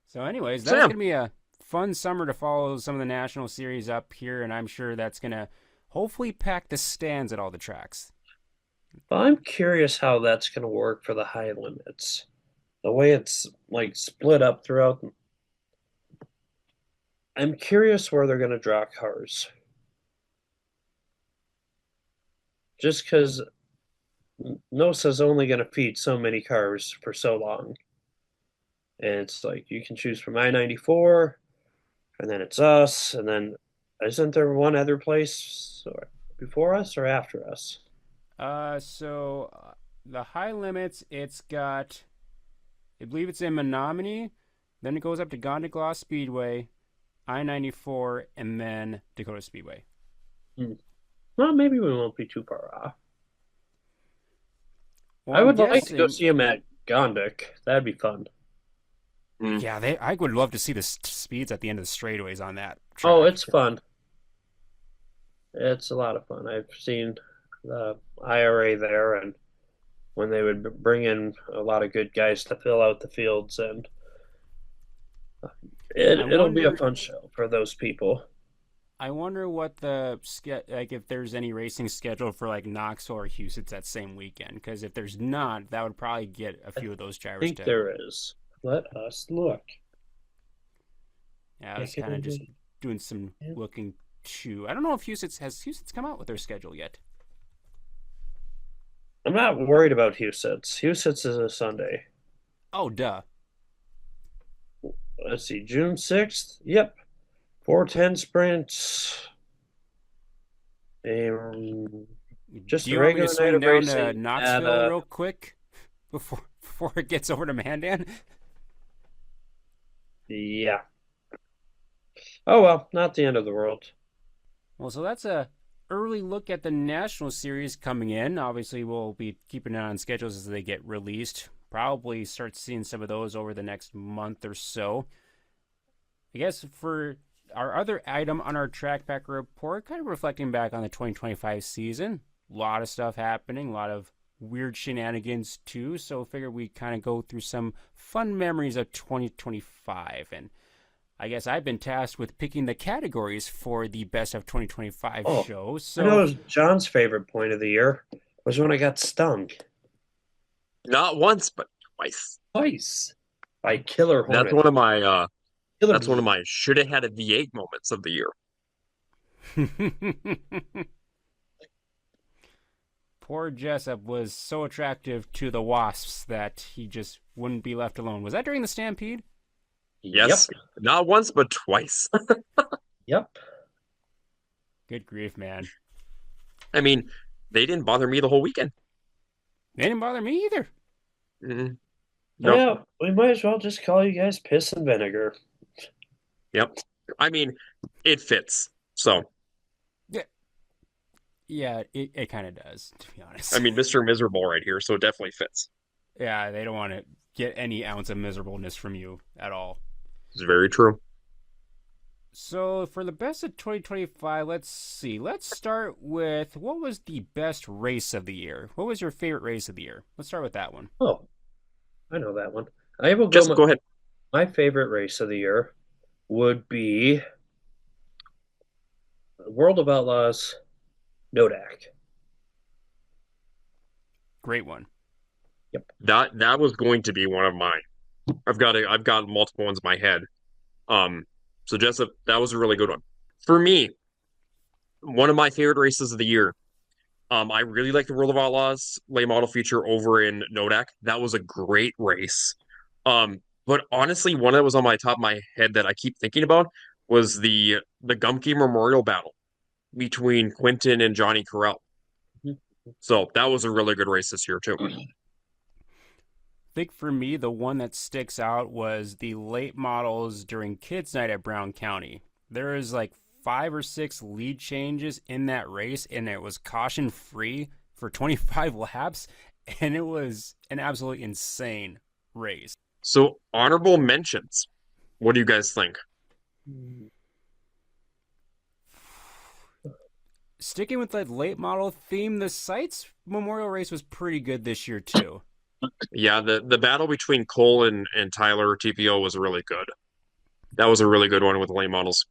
So, anyways, So that's yeah, gonna be a fun summer to follow some of the national series up here, and I'm sure that's gonna hopefully pack the stands at all the tracks. I'm curious how that's going to work for the high limits. The way it's like split up throughout. I'm curious where they're going to draw cars. Just because NOSA's only going to feed so many cars for so long. And it's like you can choose from I-94, and then it's us, and then isn't there one other place before us or after us? The high limits, it's got, I believe it's in Menominee, then it goes up to Gondaglaw Speedway, I-94, and then Dakota Speedway. Well, maybe we won't be too far off. Well, I I'm would like to go guessing, see him at Gondik. That'd be fun. yeah, I would love to see the speeds at the end of the straightaways on that Oh, track. it's fun. It's a lot of fun. I've seen the IRA there, and when they would bring in a lot of good guys to fill out the fields, and I it'll be a wonder, fun show for those people. I wonder what the like if there's any racing scheduled for like Knoxville or Houston that same weekend. Because if there's not, that would probably get a few of those I drivers think to. there is. Let us look. Yeah, I was kind of just doing some looking too. I don't know if Houston's come out with their schedule yet. I'm not worried about Houston's. Houston's is a Sunday. Oh, duh. Let's see, June 6th. Yep. 410 sprints. Just Do a you want me to regular night swing of down to racing at Knoxville real quick before it gets over to Mandan? yeah. Oh well, not the end of the world. Well, so that's a early look at the national series coming in. Obviously, we'll be keeping an eye on schedules as they get released. Probably start seeing some of those over the next month or so. I guess for our other item on our track pack report, kind of reflecting back on the 2025 season, a lot of stuff happening, a lot of weird shenanigans too. So I figured we kind of go through some fun memories of 2025. And I guess I've been tasked with picking the categories for the best of 2025 Oh, show. I know So John's favorite point of the year was when I got stung not once but twice. twice by killer That's hornet, one of my killer that's one of bee. my should have had a V8 moments of the year. poor Jessup was so attractive to the wasps that he just wouldn't be left alone. Was that during the Stampede? Yes, Yep, not once but twice. yep. Good grief, man. I mean, they didn't bother me the whole weekend. They didn't bother me either. Mm, nope. Yeah, we might as well just call you guys piss and vinegar. Yep. I mean, it fits. So, Yeah, it kind of does, to be honest. I mean, Mr. Miserable right here, so it definitely fits. Yeah, they don't want to get any ounce of miserableness from you at all. It's very true. So for the best of 2025, let's see. Let's start with what was the best race of the year? What was your favorite race of the year? Let's start with that one. Oh, I know that one. I will go. Just go ahead. My favorite race of the year would be World of Outlaws Nodak. Great one. That was going to be one of mine. I've got multiple ones in my head. So Jessup, that was a really good one. For me, one of my favorite races of the year. I really like the World of Outlaws late model feature over in Nodak. That was a great race. But honestly, one that was on my top of my head that I keep thinking about was the Gumke Memorial Battle between Quinton and Johnny Carell. So that was a really good race this year too. I think for me, the one that sticks out was the late models during Kids Night at Brown County. There was like 5 or 6 lead changes in that race, and it was caution free for 25 laps, and it was an absolutely insane race. So honorable mentions. What do you guys think? Sticking with that late model theme, the Sites Memorial Race was pretty good this year too. Yeah, the battle between Cole and Tyler TPO was really good. That was a really good one with late models.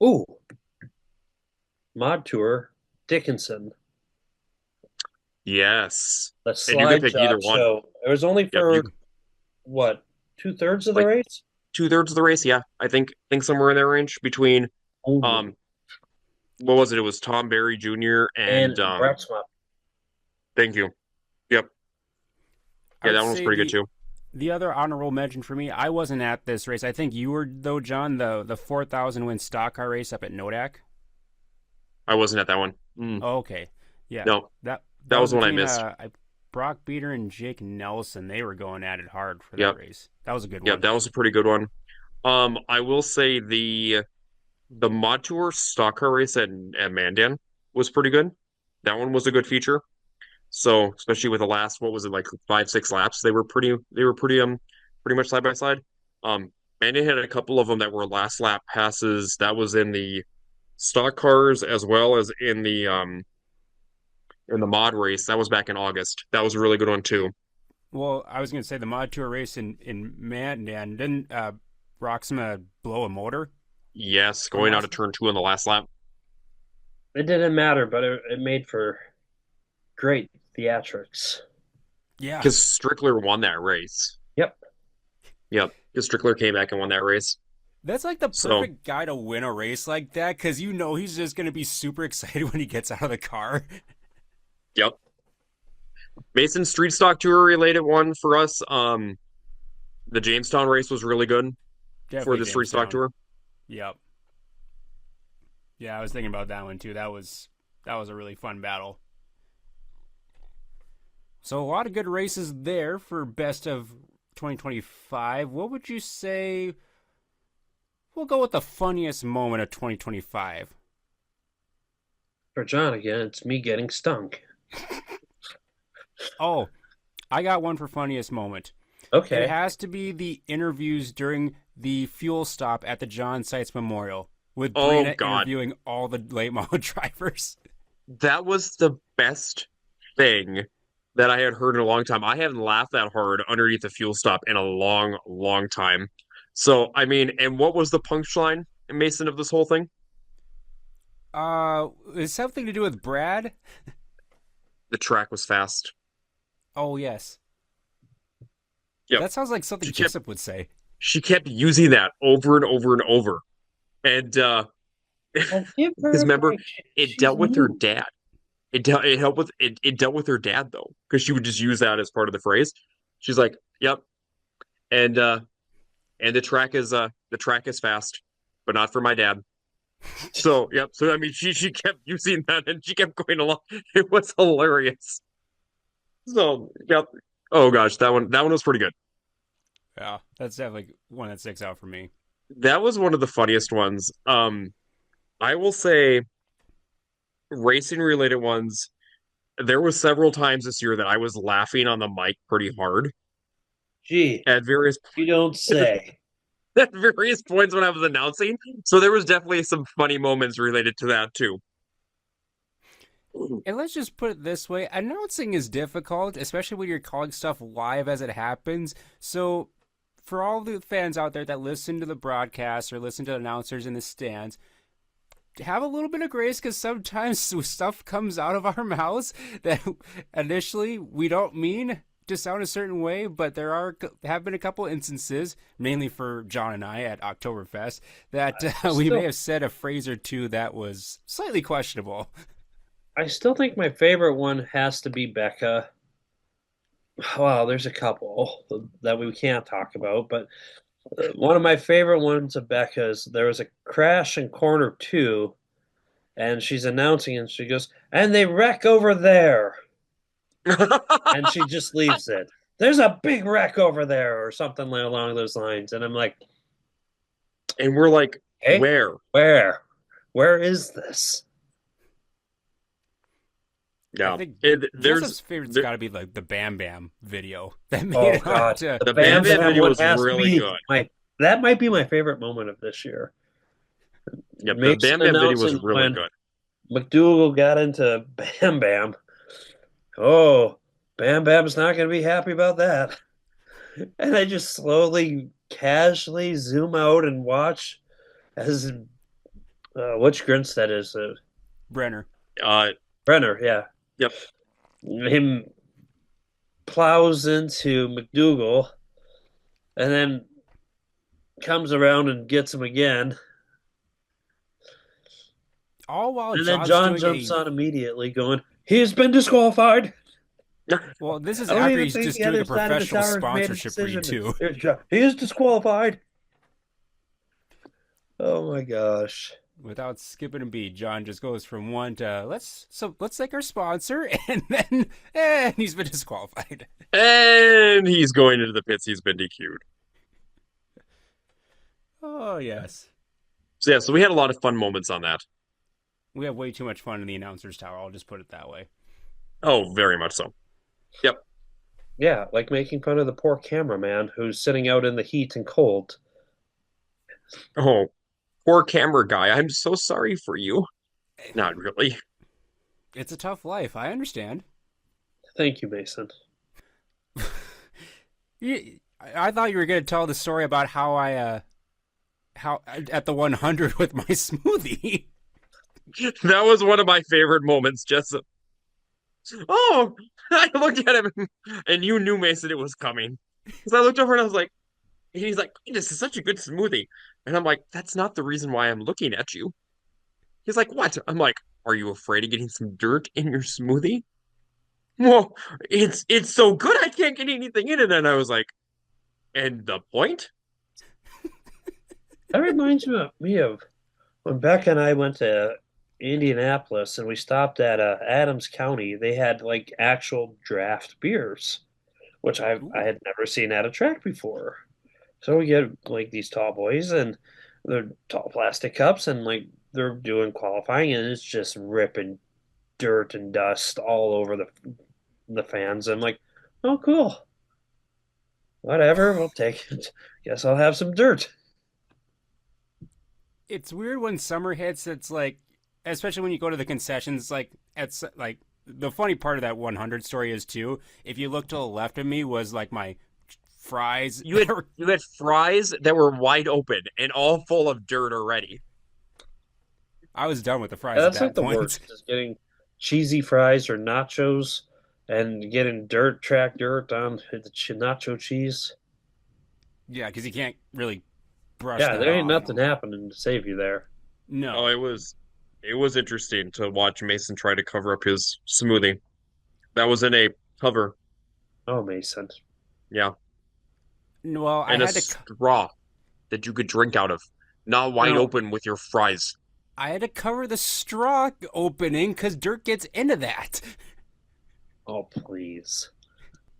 Ooh, Mod Tour Dickinson, Yes. the And you can slide pick either shot one. show. It was only Yep, you for what, 2/3 of the like race? 2/3 of the race, yeah. I think somewhere in that range between Ooh, um what was it? It was Tom Berry Jr. and and Brexma. thank you. Yep. I Yeah, would that one was say pretty good too. the other honorable mention for me, I wasn't at this race. I think you were though, John, the 4,000 win stock car race up at Nodak. I wasn't at that one. Oh, okay, yeah, No, that that was was the one I between missed. Brock Beater and Jake Nelson. They were going at it hard for that Yep. race. That was a good Yep, one. that was a pretty good one. I will say the Mod Tour stock car race at Mandan was pretty good. That one was a good feature. So especially with the last, what was it, like 5, 6 laps, they were pretty much side by side. Mandan had a couple of them that were last lap passes. That was in the stock cars as well as in the mod race. That was back in August. That was a really good one too. Well, I was going to say the Mod Tour race in Mandan, didn't Roxma blow a motor Yes, from going out last? of turn 2 in the last lap. It didn't matter, but it made for great theatrics. Yeah, Because Strickler won that race. Yep. Yep. Because Strickler came back and won that race. that's like the So, perfect guy to win a race like that because you know he's just going to be super excited when he gets out of the car. yep. Mason Street Stock Tour related one for us. The Jamestown race was really good for Definitely the Street Stock Jamestown. Tour. Yep. Yeah, I was thinking about that one too. That was a really fun battle. So a lot of good races there for best of 2025. What would you say? We'll go with the funniest moment of 2025. For John again, it's me getting stunk. Oh, I got one for funniest moment. It Okay. has to be the interviews during the fuel stop at the John Sites Memorial with Oh, Brianna God. interviewing all the late model drivers. That was the best thing that I had heard in a long time. I haven't laughed that hard underneath the fuel stop in a long, long time. So, I mean, and what was the punchline, Mason, of this whole thing? It's something to do with Brad. The track was fast. Oh yes, Yep. that sounds like something She kept Jessup would say. she kept using that over and over and over. And Well, give her because a remember, break. it She's dealt with her new. dad. It helped with it dealt with her dad though, because she would just use that as part of the phrase. She's like, "Yep," and the track is fast, but not for my dad. So yep. So I mean, she kept using that and she kept going along. It was hilarious. So yep. Oh gosh, that one was pretty good. Yeah, that's definitely one that sticks out for me. That was one of the funniest ones. I will say racing related ones. There was several times this year that I was laughing on the mic pretty hard Gee, at various you don't say. at various points when I was announcing. So there was definitely some funny moments related to that too. And let's just put it this way: announcing is difficult, especially when you're calling stuff live as it happens. So, for all the fans out there that listen to the broadcast or listen to announcers in the stands, have a little bit of grace because sometimes stuff comes out of our mouths that initially we don't mean to sound a certain way, but have been a couple instances, mainly for John and I at Oktoberfest, that we may have said a phrase or two that was slightly questionable. I still think my favorite one has to be Becca. Well, there's a couple that we can't talk about, but one of my favorite ones of Becca is there was a crash in corner 2, and she's announcing, and she goes, and they wreck over there. And she just leaves it. There's a big wreck over there, or something along those lines. And I'm like, And we're like, hey, where? Where is this? Yeah. I think There's Joseph's favorite's there, got to be like the Bam Bam video that made Oh it God, onto. the Bam Bam video was has to really be good. my that might be my favorite moment of this year. Yep, the Mason Bam Bam video was announcing really when good. McDougal got into Bam Bam. Oh, Bam Bam's not going to be happy about that. And I just slowly, casually zoom out and watch as which Grinstead is Brenner. Uh, Brenner, yeah. yep. Him plows into McDougal and then comes around and gets him again. All while And then John's John doing jumps a on immediately, going, "He's been disqualified." well. This is I don't after even he's think just the doing a other side of the professional tower has made a sponsorship read decision. too. He is disqualified. Oh my gosh. Without skipping a beat, John just goes from one to let's take our sponsor, and he's been disqualified. And he's going into the pits. He's been DQ'd. Oh yes, So yeah, so we had a lot of fun moments on that. we have way too much fun in the announcers tower. I'll just put it that way. Oh, very much so. Yep. Yeah, like making fun of the poor cameraman who's sitting out in the heat and cold. Oh, poor camera guy. I'm so sorry for you. Not really. It's a tough life. I understand. Thank you, Mason. I thought you were going to tell the story about how how at the 100 with my smoothie. That was one of my favorite moments. Just oh, I looked at him and you knew Mason it was coming. Because I looked over and I was like, and he's like, this is such a good smoothie. And I'm like, that's not the reason why I'm looking at you. He's like, what? I'm like, are you afraid of getting some dirt in your smoothie? Well, it's so good I can't get anything in it. And I was like, and the point? That reminds me of when Becca and I went to Indianapolis and we stopped at Adams County. They had like actual draft beers, which I Ooh. had never seen at a track before. So we get like these tall boys and they're tall plastic cups and like they're doing qualifying and it's just ripping dirt and dust all over the fans. I'm like, oh cool. Whatever, we'll take it. Guess I'll have some dirt. It's weird when summer hits. It's like, especially when you go to the concessions. Like, it's like the funny part of that 100 story is too. If you look to the left of me, was like my fries. You had fries that were wide open and all full of dirt already. I was done with the fries Yeah, at that's like that the point. worst is getting cheesy fries or nachos and getting track dirt on the nacho cheese. Yeah, because you can't really brush Yeah, that there ain't off. nothing happening to save you there. Oh, No, it was interesting to watch Mason try to cover up his smoothie. That was in a cover, Oh, Mason. yeah, well, and a straw that you could drink out of, not wide Now, open with your fries. I had to cover the straw opening because dirt gets into that. oh, please.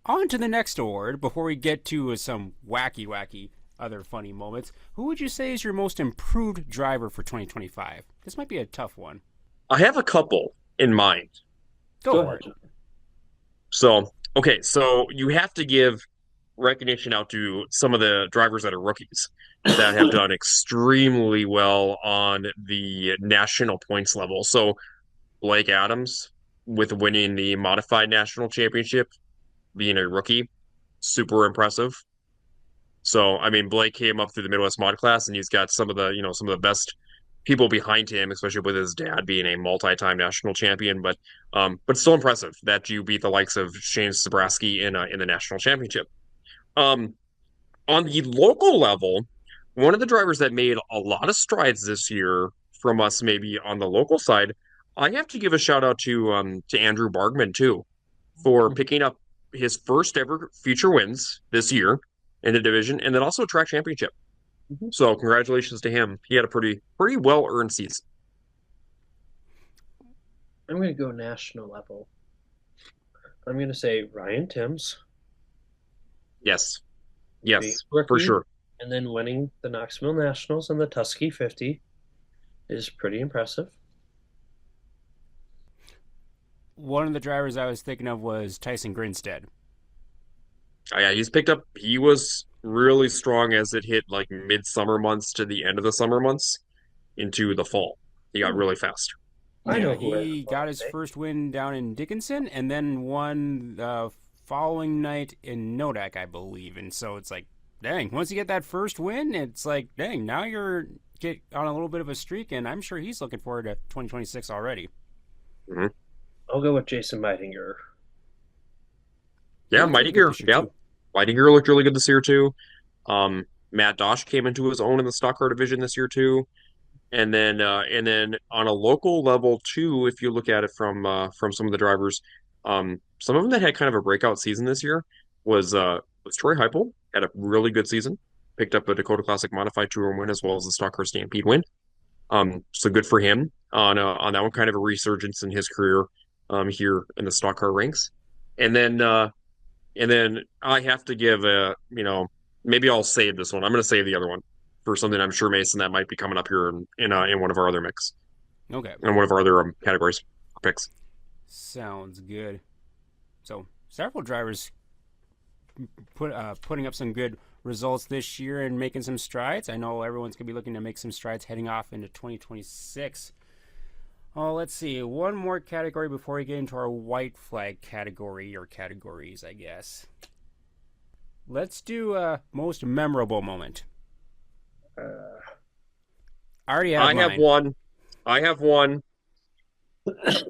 On to the next award before we get to some wacky other funny moments. Who would you say is your most improved driver for 2025? This might be a tough one. I have a couple in mind. Go Go for ahead. it. So, okay, so you have to give recognition out to some of the drivers that are rookies that have done extremely well on the national points level. So, Blake Adams with winning the modified national championship, being a rookie, super impressive. So, I mean, Blake came up through the Midwest Mod Class, and he's got some of the best people behind him, especially with his dad being a multi-time national champion. But still impressive that you beat the likes of Shane Zabrowski in the national championship. Um, on the local level, one of the drivers that made a lot of strides this year from us, maybe on the local side, I have to give a shout out to Andrew Bargman too for picking up his first ever feature wins this year in the division, and then also a track championship. Mhm. So congratulations to him. He had a pretty well earned season. I'm going to go national level. I'm going to say Ryan Timms, Yes, being yes, rookie, for sure. and then winning the Knoxville Nationals and the Tusky 50 is pretty impressive. One of the drivers I was thinking of was Tyson Grinstead. Oh, yeah, he's picked up. He was really strong as it hit like midsummer months to the end of the summer months into the fall. He got really fast. I Yeah, know who he got his say. first win down in Dickinson and then won the following night in Nodak, I believe. And so it's like, dang, once you get that first win, it's like, dang, now you're get on a little bit of a streak, and I'm sure he's looking forward to 2026 already. Hmm. I'll go with Jason Meitinger. He Yeah, looked really Mighty good Gear. this year, Yeah, too. Mighty Gear looked really good this year too. Matt Dosh came into his own in the stock car division this year too. And then on a local level too, if you look at it from some of the drivers, some of them that had kind of a breakout season this year was Troy Heupel, had a really good season, picked up a Dakota Classic Modified Tour win as well as the Stock Car Stampede win. So good for him on that one, kind of a resurgence in his career here in the stock car ranks. And then I have to give maybe I'll save this one. I'm going to save the other one for something I'm sure Mason that might be coming up here in one of our other mix Okay, in one of our other categories picks. sounds good. So several drivers putting up some good results this year and making some strides. I know everyone's going to be looking to make some strides heading off into 2026. Oh, let's see. One more category before we get into our white flag category, or categories, I guess. Let's do most memorable moment. I already have I have mine. one. I have one.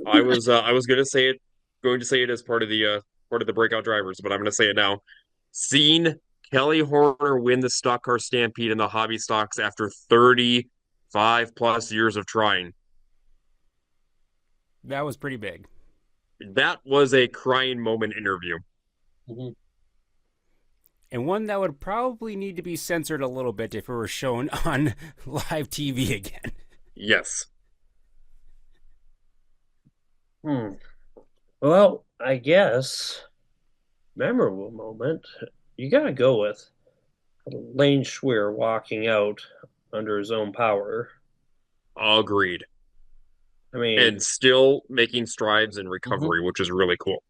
I was going to say it as part of the breakout drivers, but I'm going to say it now. Seen Kelly Horner win the stock car stampede in the hobby stocks after 35 plus years of trying. That was pretty big. That was a crying moment interview. Mm-hmm. And one that would probably need to be censored a little bit if it were shown on live TV again. Yes. Well, I guess memorable moment. You got to go with Lane Schwer walking out under his own power. Agreed. I mean, And still making strides in recovery, which is really cool.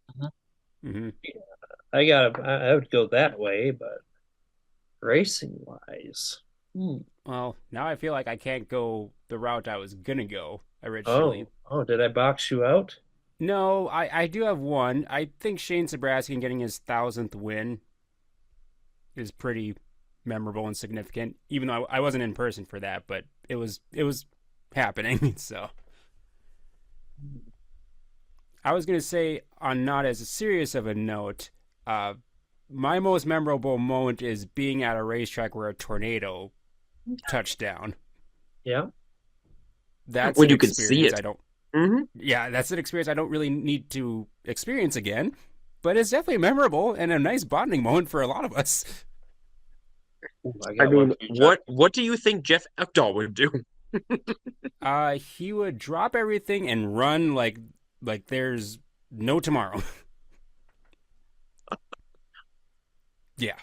Mm-hmm. I would go that way, but racing wise. Well, now I feel like I can't go the route I was going to go originally. Oh, did I box you out? No, I do have one. I think Shane Sebastian getting his 1,000th win is pretty memorable and significant. Even though I wasn't in person for that, but it was happening. So I was gonna say, on not as serious of a note, my most memorable moment is being at a racetrack where a tornado touched down. Yeah. That's When an you can see experience it. I don't. Mm-hmm. Yeah, that's an experience I don't really need to experience again, but it's definitely memorable and a nice bonding moment for a lot of us. I I got one mean, for you, Chuck. what do you think Jeff Ekdahl would do? He would drop everything and run like there's no tomorrow. Yeah.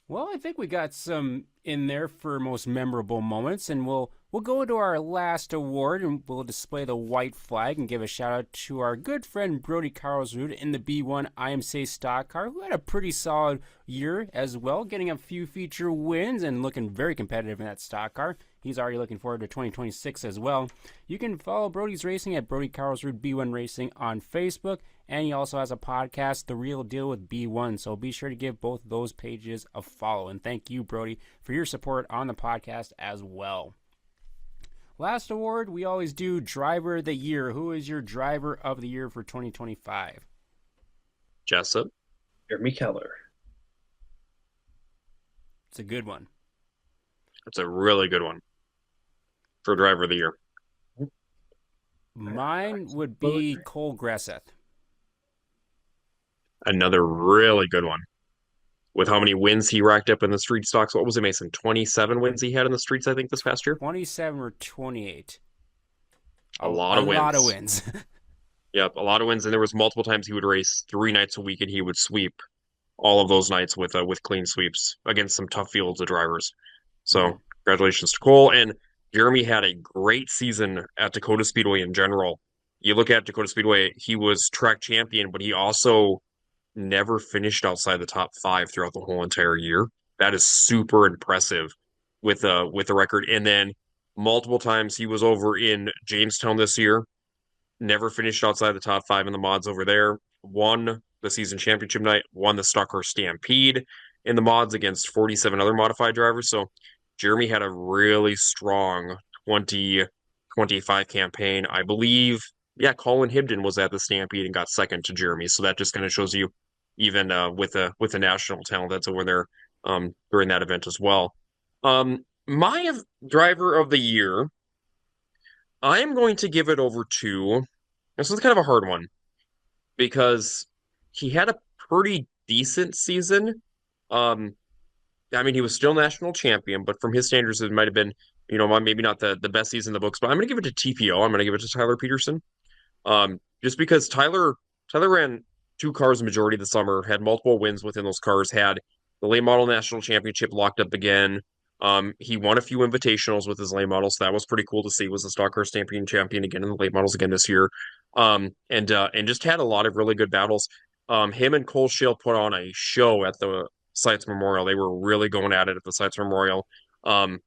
Well, I think we got some in there for most memorable moments, and we'll go to our last award, and we'll display the white flag and give a shout out to our good friend Brody Carlsrud in the B1 IMC stock car, who had a pretty solid year as well, getting a few feature wins and looking very competitive in that stock car. He's already looking forward to 2026 as well. You can follow Brody's Racing at Brody Carlsrud B1 Racing on Facebook, and he also has a podcast, The Real Deal with B1, so be sure to give both those pages a follow. And thank you, Brody, for your support on the podcast as well. Last award, we always do Driver of the Year. Who is your Driver of the Year for 2025? Jessup. Jeremy Keller. It's a good one. That's a really good one for driver of the year. Mine would be Cole Gresseth. Another really good one. With how many wins he racked up in the street stocks. What was it, Mason? 27 wins he had in the streets, I think, this past year? 27 or 28. A lot of wins. A lot of wins. Yep, a lot of wins. And there was multiple times he would race 3 nights a week and he would sweep all of those nights with clean sweeps against some tough fields of drivers. So congratulations to Cole. And Jeremy had a great season at Dakota Speedway in general. You look at Dakota Speedway, he was track champion, but he also never finished outside the top five throughout the whole entire year. That is super impressive with the record. And then multiple times he was over in Jamestown this year, never finished outside the top five in the mods over there. Won the season championship night, won the Stocker Stampede in the mods against 47 other modified drivers. So Jeremy had a really strong 2025 campaign. I believe, yeah, Colin Hibden was at the Stampede and got second to Jeremy. So that just kind of shows you, even with the national talent that's over there during that event as well. My driver of the year, I am going to give it over to. This is kind of a hard one because he had a pretty decent season. Um, I mean, he was still national champion, but from his standards, it might have been, maybe not the best season in the books. But I'm going to give it to TPO. I'm going to give it to Tyler Peterson. Just because Tyler ran two cars the majority of the summer, had multiple wins within those cars, had the late model national championship locked up again. He won a few invitationals with his late models. So that was pretty cool to see. Was the stock car champion again in the late models again this year. And just had a lot of really good battles. Him and Cole Shale put on a show at the Sites Memorial. They were really going at it at the Sites Memorial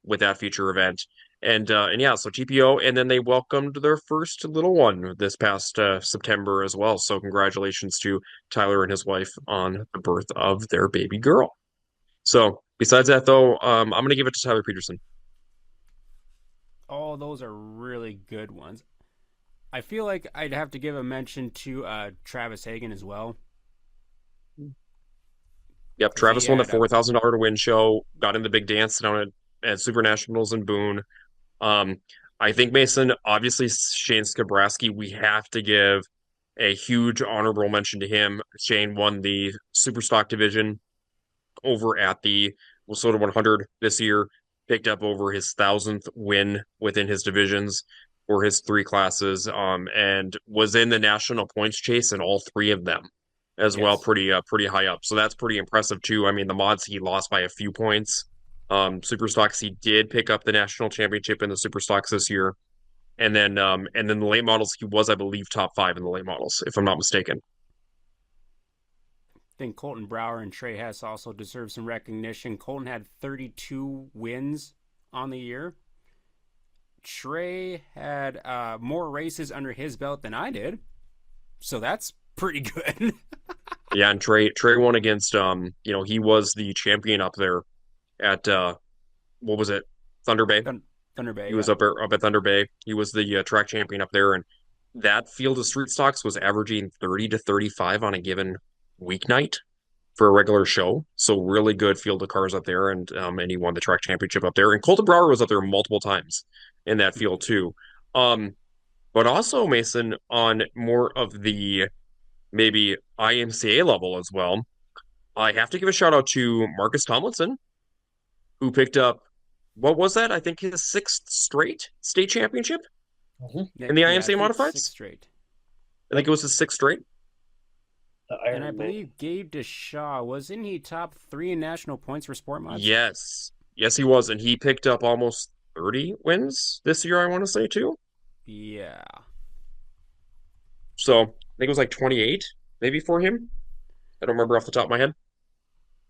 with that feature event. And yeah, so TPO, and then they welcomed their first little one this past September as well. So congratulations to Tyler and his wife on the birth of their baby girl. So besides that, though, I'm gonna give it to Tyler Peterson. Oh, those are really good ones. I feel like I'd have to give a mention to Travis Hagen as well. Yep, 'Cause Travis won the $4,000 to win show, got in the big dance down at Super Nationals in Boone. Um, I think Mason, obviously Shane Skabrowski, we have to give a huge honorable mention to him. Shane won the Super Stock division over at the Minnesota 100 this year, picked up over his 1,000th win within his divisions for his three classes, and was in the national points chase in all three of them as well, Yes. pretty high up. So that's pretty impressive too. I mean, the mods he lost by a few points. Super Stocks he did pick up the national championship in the Super Stocks this year, and then the late models he was, I believe, top five in the late models, if I'm not mistaken. I think Colton Brower and Trey Hess also deserve some recognition. Colton had 32 wins on the year. Trey had more races under his belt than I did, so that's pretty good. Yeah, and Trey won against he was the champion up there at what was it? Thunder Bay. Thunder Bay, He was yeah. up at Thunder Bay. He was the track champion up there, and that field of street stocks was averaging 30 to 35 on a given weeknight for a regular show. So really good field of cars up there, and he won the track championship up there. And Colton Brower was up there multiple times in that field too. Um, but also Mason on more of the maybe IMCA level as well. I have to give a shout out to Marcus Tomlinson, who picked up what was that? I think his sixth straight state championship Mhm. in the Yeah, I IMCA think six modifieds. straight. I think it was his sixth straight. The And I Iron Man. believe Gabe Deshaw, wasn't he top 3 in national points for sport mods? Yes. Yes, he was. And he picked up almost 30 wins this year, I want to say, too. Yeah. So I think it was like 28, maybe for him. I don't remember off the top of my head.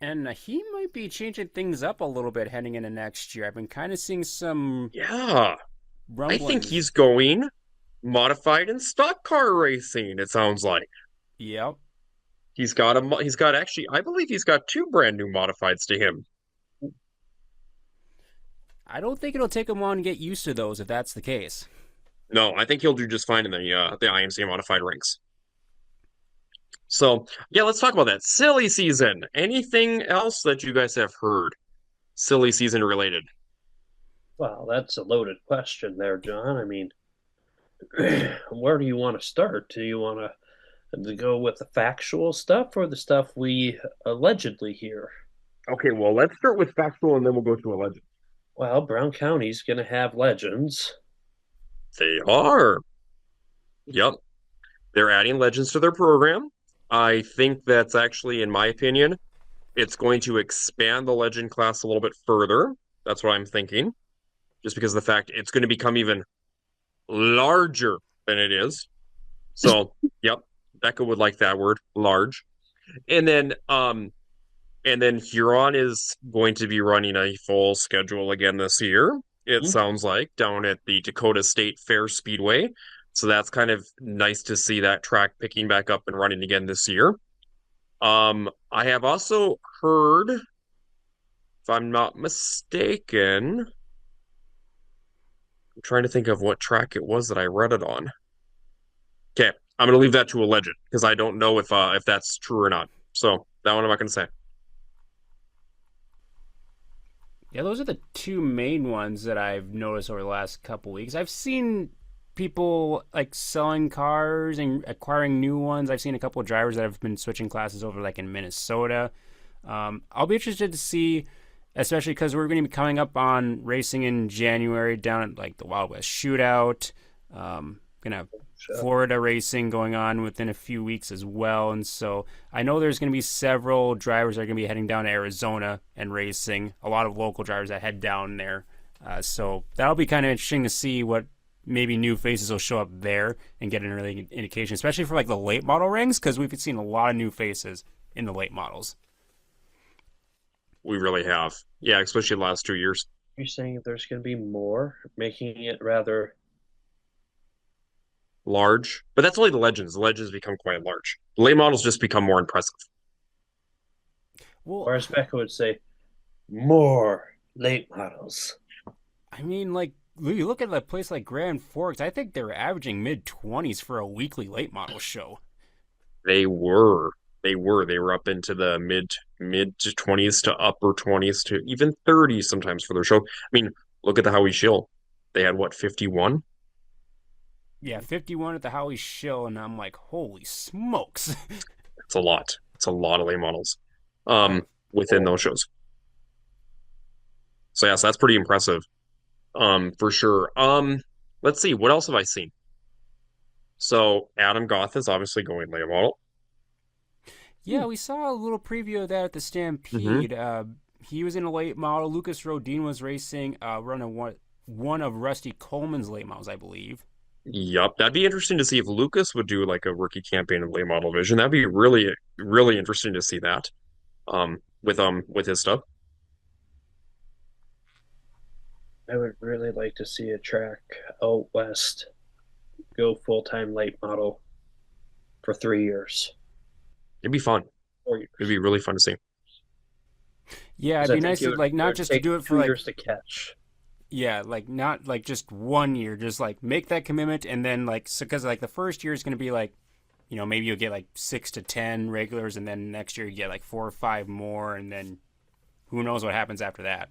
And he might be changing things up a little bit heading into next year. I've been kind of seeing some Yeah. I think rumblings. he's going modified and stock car racing, it sounds like. Yep. He's got actually, I believe he's got two brand new modifieds to him. I don't think it'll take him long to get used to those if that's the case. No, I think he'll do just fine in the IMC modified ranks. So yeah, let's talk about that silly season. Anything else that you guys have heard silly season related? Well, that's a loaded question there, John. I mean, where do you want to start? Do you want to go with the factual stuff or the stuff we allegedly hear? Okay, well, let's start with factual and then we'll go to a legend. Well, Brown County's going to have legends. They are. Yep. They're adding legends to their program. I think that's actually, in my opinion, it's going to expand the legend class a little bit further. That's what I'm thinking. Just because of the fact it's going to become even larger than it is. So, yep, Becca would like that word, large. And then Huron is going to be running a full schedule again this year. It sounds like down at the Dakota State Fair Speedway. So that's kind of nice to see that track picking back up and running again this year. I have also heard, if I'm not mistaken, I'm trying to think of what track it was that I read it on. Okay, I'm gonna leave that to a legend because I don't know if that's true or not. So that one I'm not gonna say. Yeah, those are the two main ones that I've noticed over the last couple weeks. I've seen people like selling cars and acquiring new ones. I've seen a couple of drivers that have been switching classes over, like in Minnesota. I'll be interested to see, especially because we're going to be coming up on racing in January down at like the Wild West Shootout. Gonna have Florida racing going on within a few weeks as well, and so I know there's going to be several drivers that are going to be heading down to Arizona and racing. A lot of local drivers that head down there, so that'll be kind of interesting to see what maybe new faces will show up there and get an early indication, especially for like the late model rings, because we've seen a lot of new faces in the late models. We really have. Yeah, especially the last 2 years. You're saying if there's going to be more, making it rather Large. But that's only the legends. The legends become quite large. The late models just become more impressive. Well, or as Becca would say, more late models. I mean, like, you look at a place like Grand Forks, I think they were averaging mid-20s for a weekly late model show. They were. They were up into the mid to 20s to upper 20s to even 30s sometimes for their show. I mean, look at the Howie Shill. They had what, 51? Yeah, 51 at the Howie Shill, and I'm like, holy smokes. It's a lot. It's a lot of late models within those shows. So yes, that's pretty impressive. For sure. Let's see, what else have I seen? So Adam Goth is obviously going late model. Yeah, we saw a little preview of that at the Stampede. He was in a late model. Lucas Rodin was racing, running one of Rusty Coleman's late models, I believe. Yup, that'd be interesting to see if Lucas would do like a rookie campaign of late model vision. That'd be really, really interesting to see that. With his stuff. I would really like to see a track out west go full-time late model for 3 years. It'd be fun. 4 years. It'd be really fun to see. Yeah, it'd be nice to like not just to do it for like 2 years to catch. Yeah, like not like just 1 year, just like make that commitment and then like so because like the first year is going to be like, you know, maybe you'll get like 6 to 10 regulars, and then next year you get like 4 or 5 more, and then who knows what happens after that.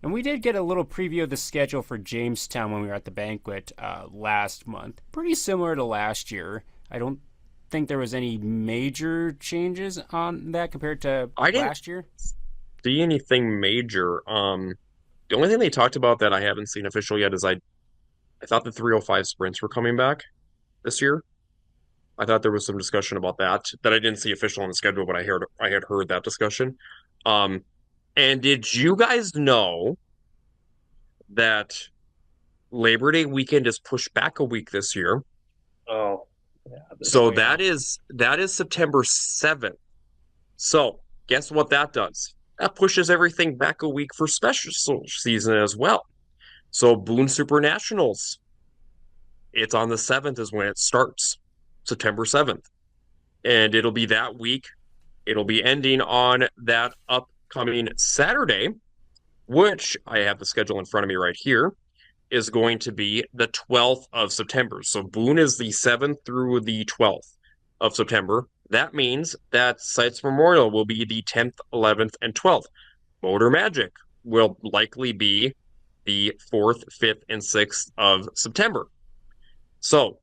And we did get a little preview of the schedule for Jamestown when we were at the banquet last month. Pretty similar to last year. I don't think there was any major changes on that compared to last year. See anything major. The only thing they talked about that I haven't seen official yet is I thought the 305 sprints were coming back this year. I thought there was some discussion about that I didn't see official on the schedule, but I had heard that discussion. And did you guys know that Labor Day weekend is pushed back a week this year? Oh, yeah. So that is September 7th. So guess what that does? That pushes everything back a week for special season as well. So Boone Super Nationals, it's on the 7th is when it starts, September 7th. And it'll be that week. It'll be ending on that upcoming Saturday, which I have the schedule in front of me right here, is going to be the 12th of September. So Boone is the 7th through the 12th of September. That means that Sites Memorial will be the 10th, 11th, and 12th. Motor Magic will likely be the 4th, 5th, and 6th of September. So,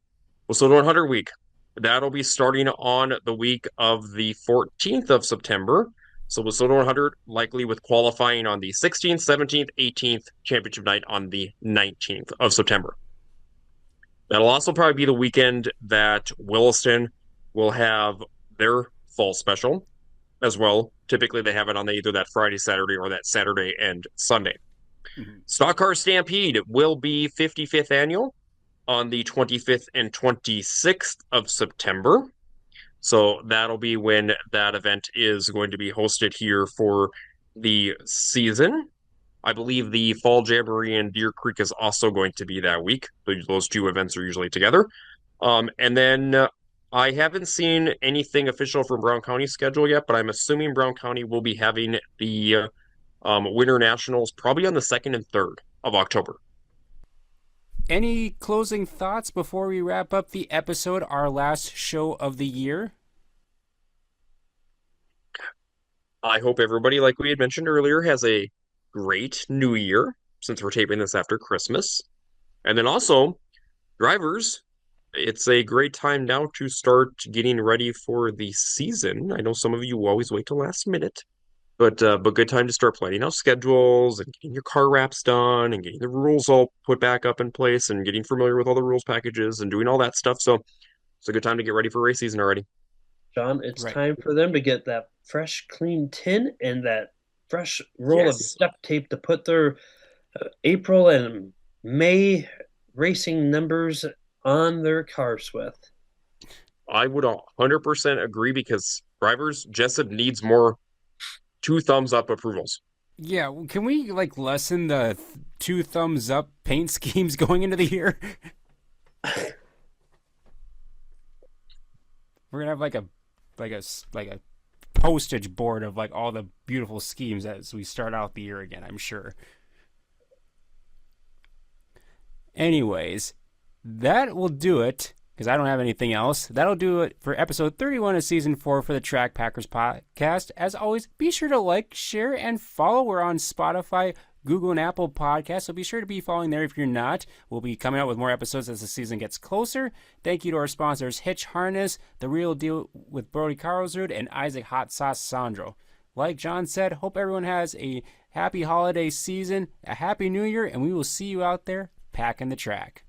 Whistle 100 week, that'll be starting on the week of the 14th of September. So Whistle 100 likely with qualifying on the 16th, 17th, 18th, championship night on the 19th of September. That'll also probably be the weekend that Williston will have their fall special as well. Typically, they have it on either that Friday, Saturday, or that Saturday and Sunday. Stock Car Stampede will be 55th annual. on the 25th and 26th of September. So that'll be when that event is going to be hosted here for the season. I believe the Fall Jamboree in Deer Creek is also going to be that week. Those two events are usually together. And then I haven't seen anything official from Brown County's schedule yet, but I'm assuming Brown County will be having the Winter Nationals probably on the 2nd and 3rd of October. Any closing thoughts before we wrap up the episode, our last show of the year? I hope everybody, like we had mentioned earlier, has a great new year since we're taping this after Christmas. And then also, drivers, it's a great time now to start getting ready for the season. I know some of you always wait till last minute, but good time to start planning out schedules and getting your car wraps done and getting the rules all put back up in place and getting familiar with all the rules packages and doing all that stuff. So it's a good time to get ready for race season already. John, it's Right. time for them to get that fresh, clean tin and that fresh roll of Yes. duct tape to put their April and May racing numbers on their cars with. I would 100% agree because drivers, Jessup needs more 2 thumbs up approvals. Yeah, can we lessen the 2 thumbs up paint schemes going into the year? We're gonna have like a postage board of all the beautiful schemes as we start out the year again, I'm sure. Anyways, that will do it, because I don't have anything else. That'll do it for episode 31 of season 4 for the Track Packers podcast. As always, be sure to like, share, and follow. We're on Spotify, Google, and Apple Podcasts, so be sure to be following there if you're not. We'll be coming out with more episodes as the season gets closer. Thank you to our sponsors, Hitch Harness, The Real Deal with Brody Carlsrud, and Isaac Hot Sauce Sondrol. Like John said, hope everyone has a happy holiday season, a happy new year, and we will see you out there packing the track.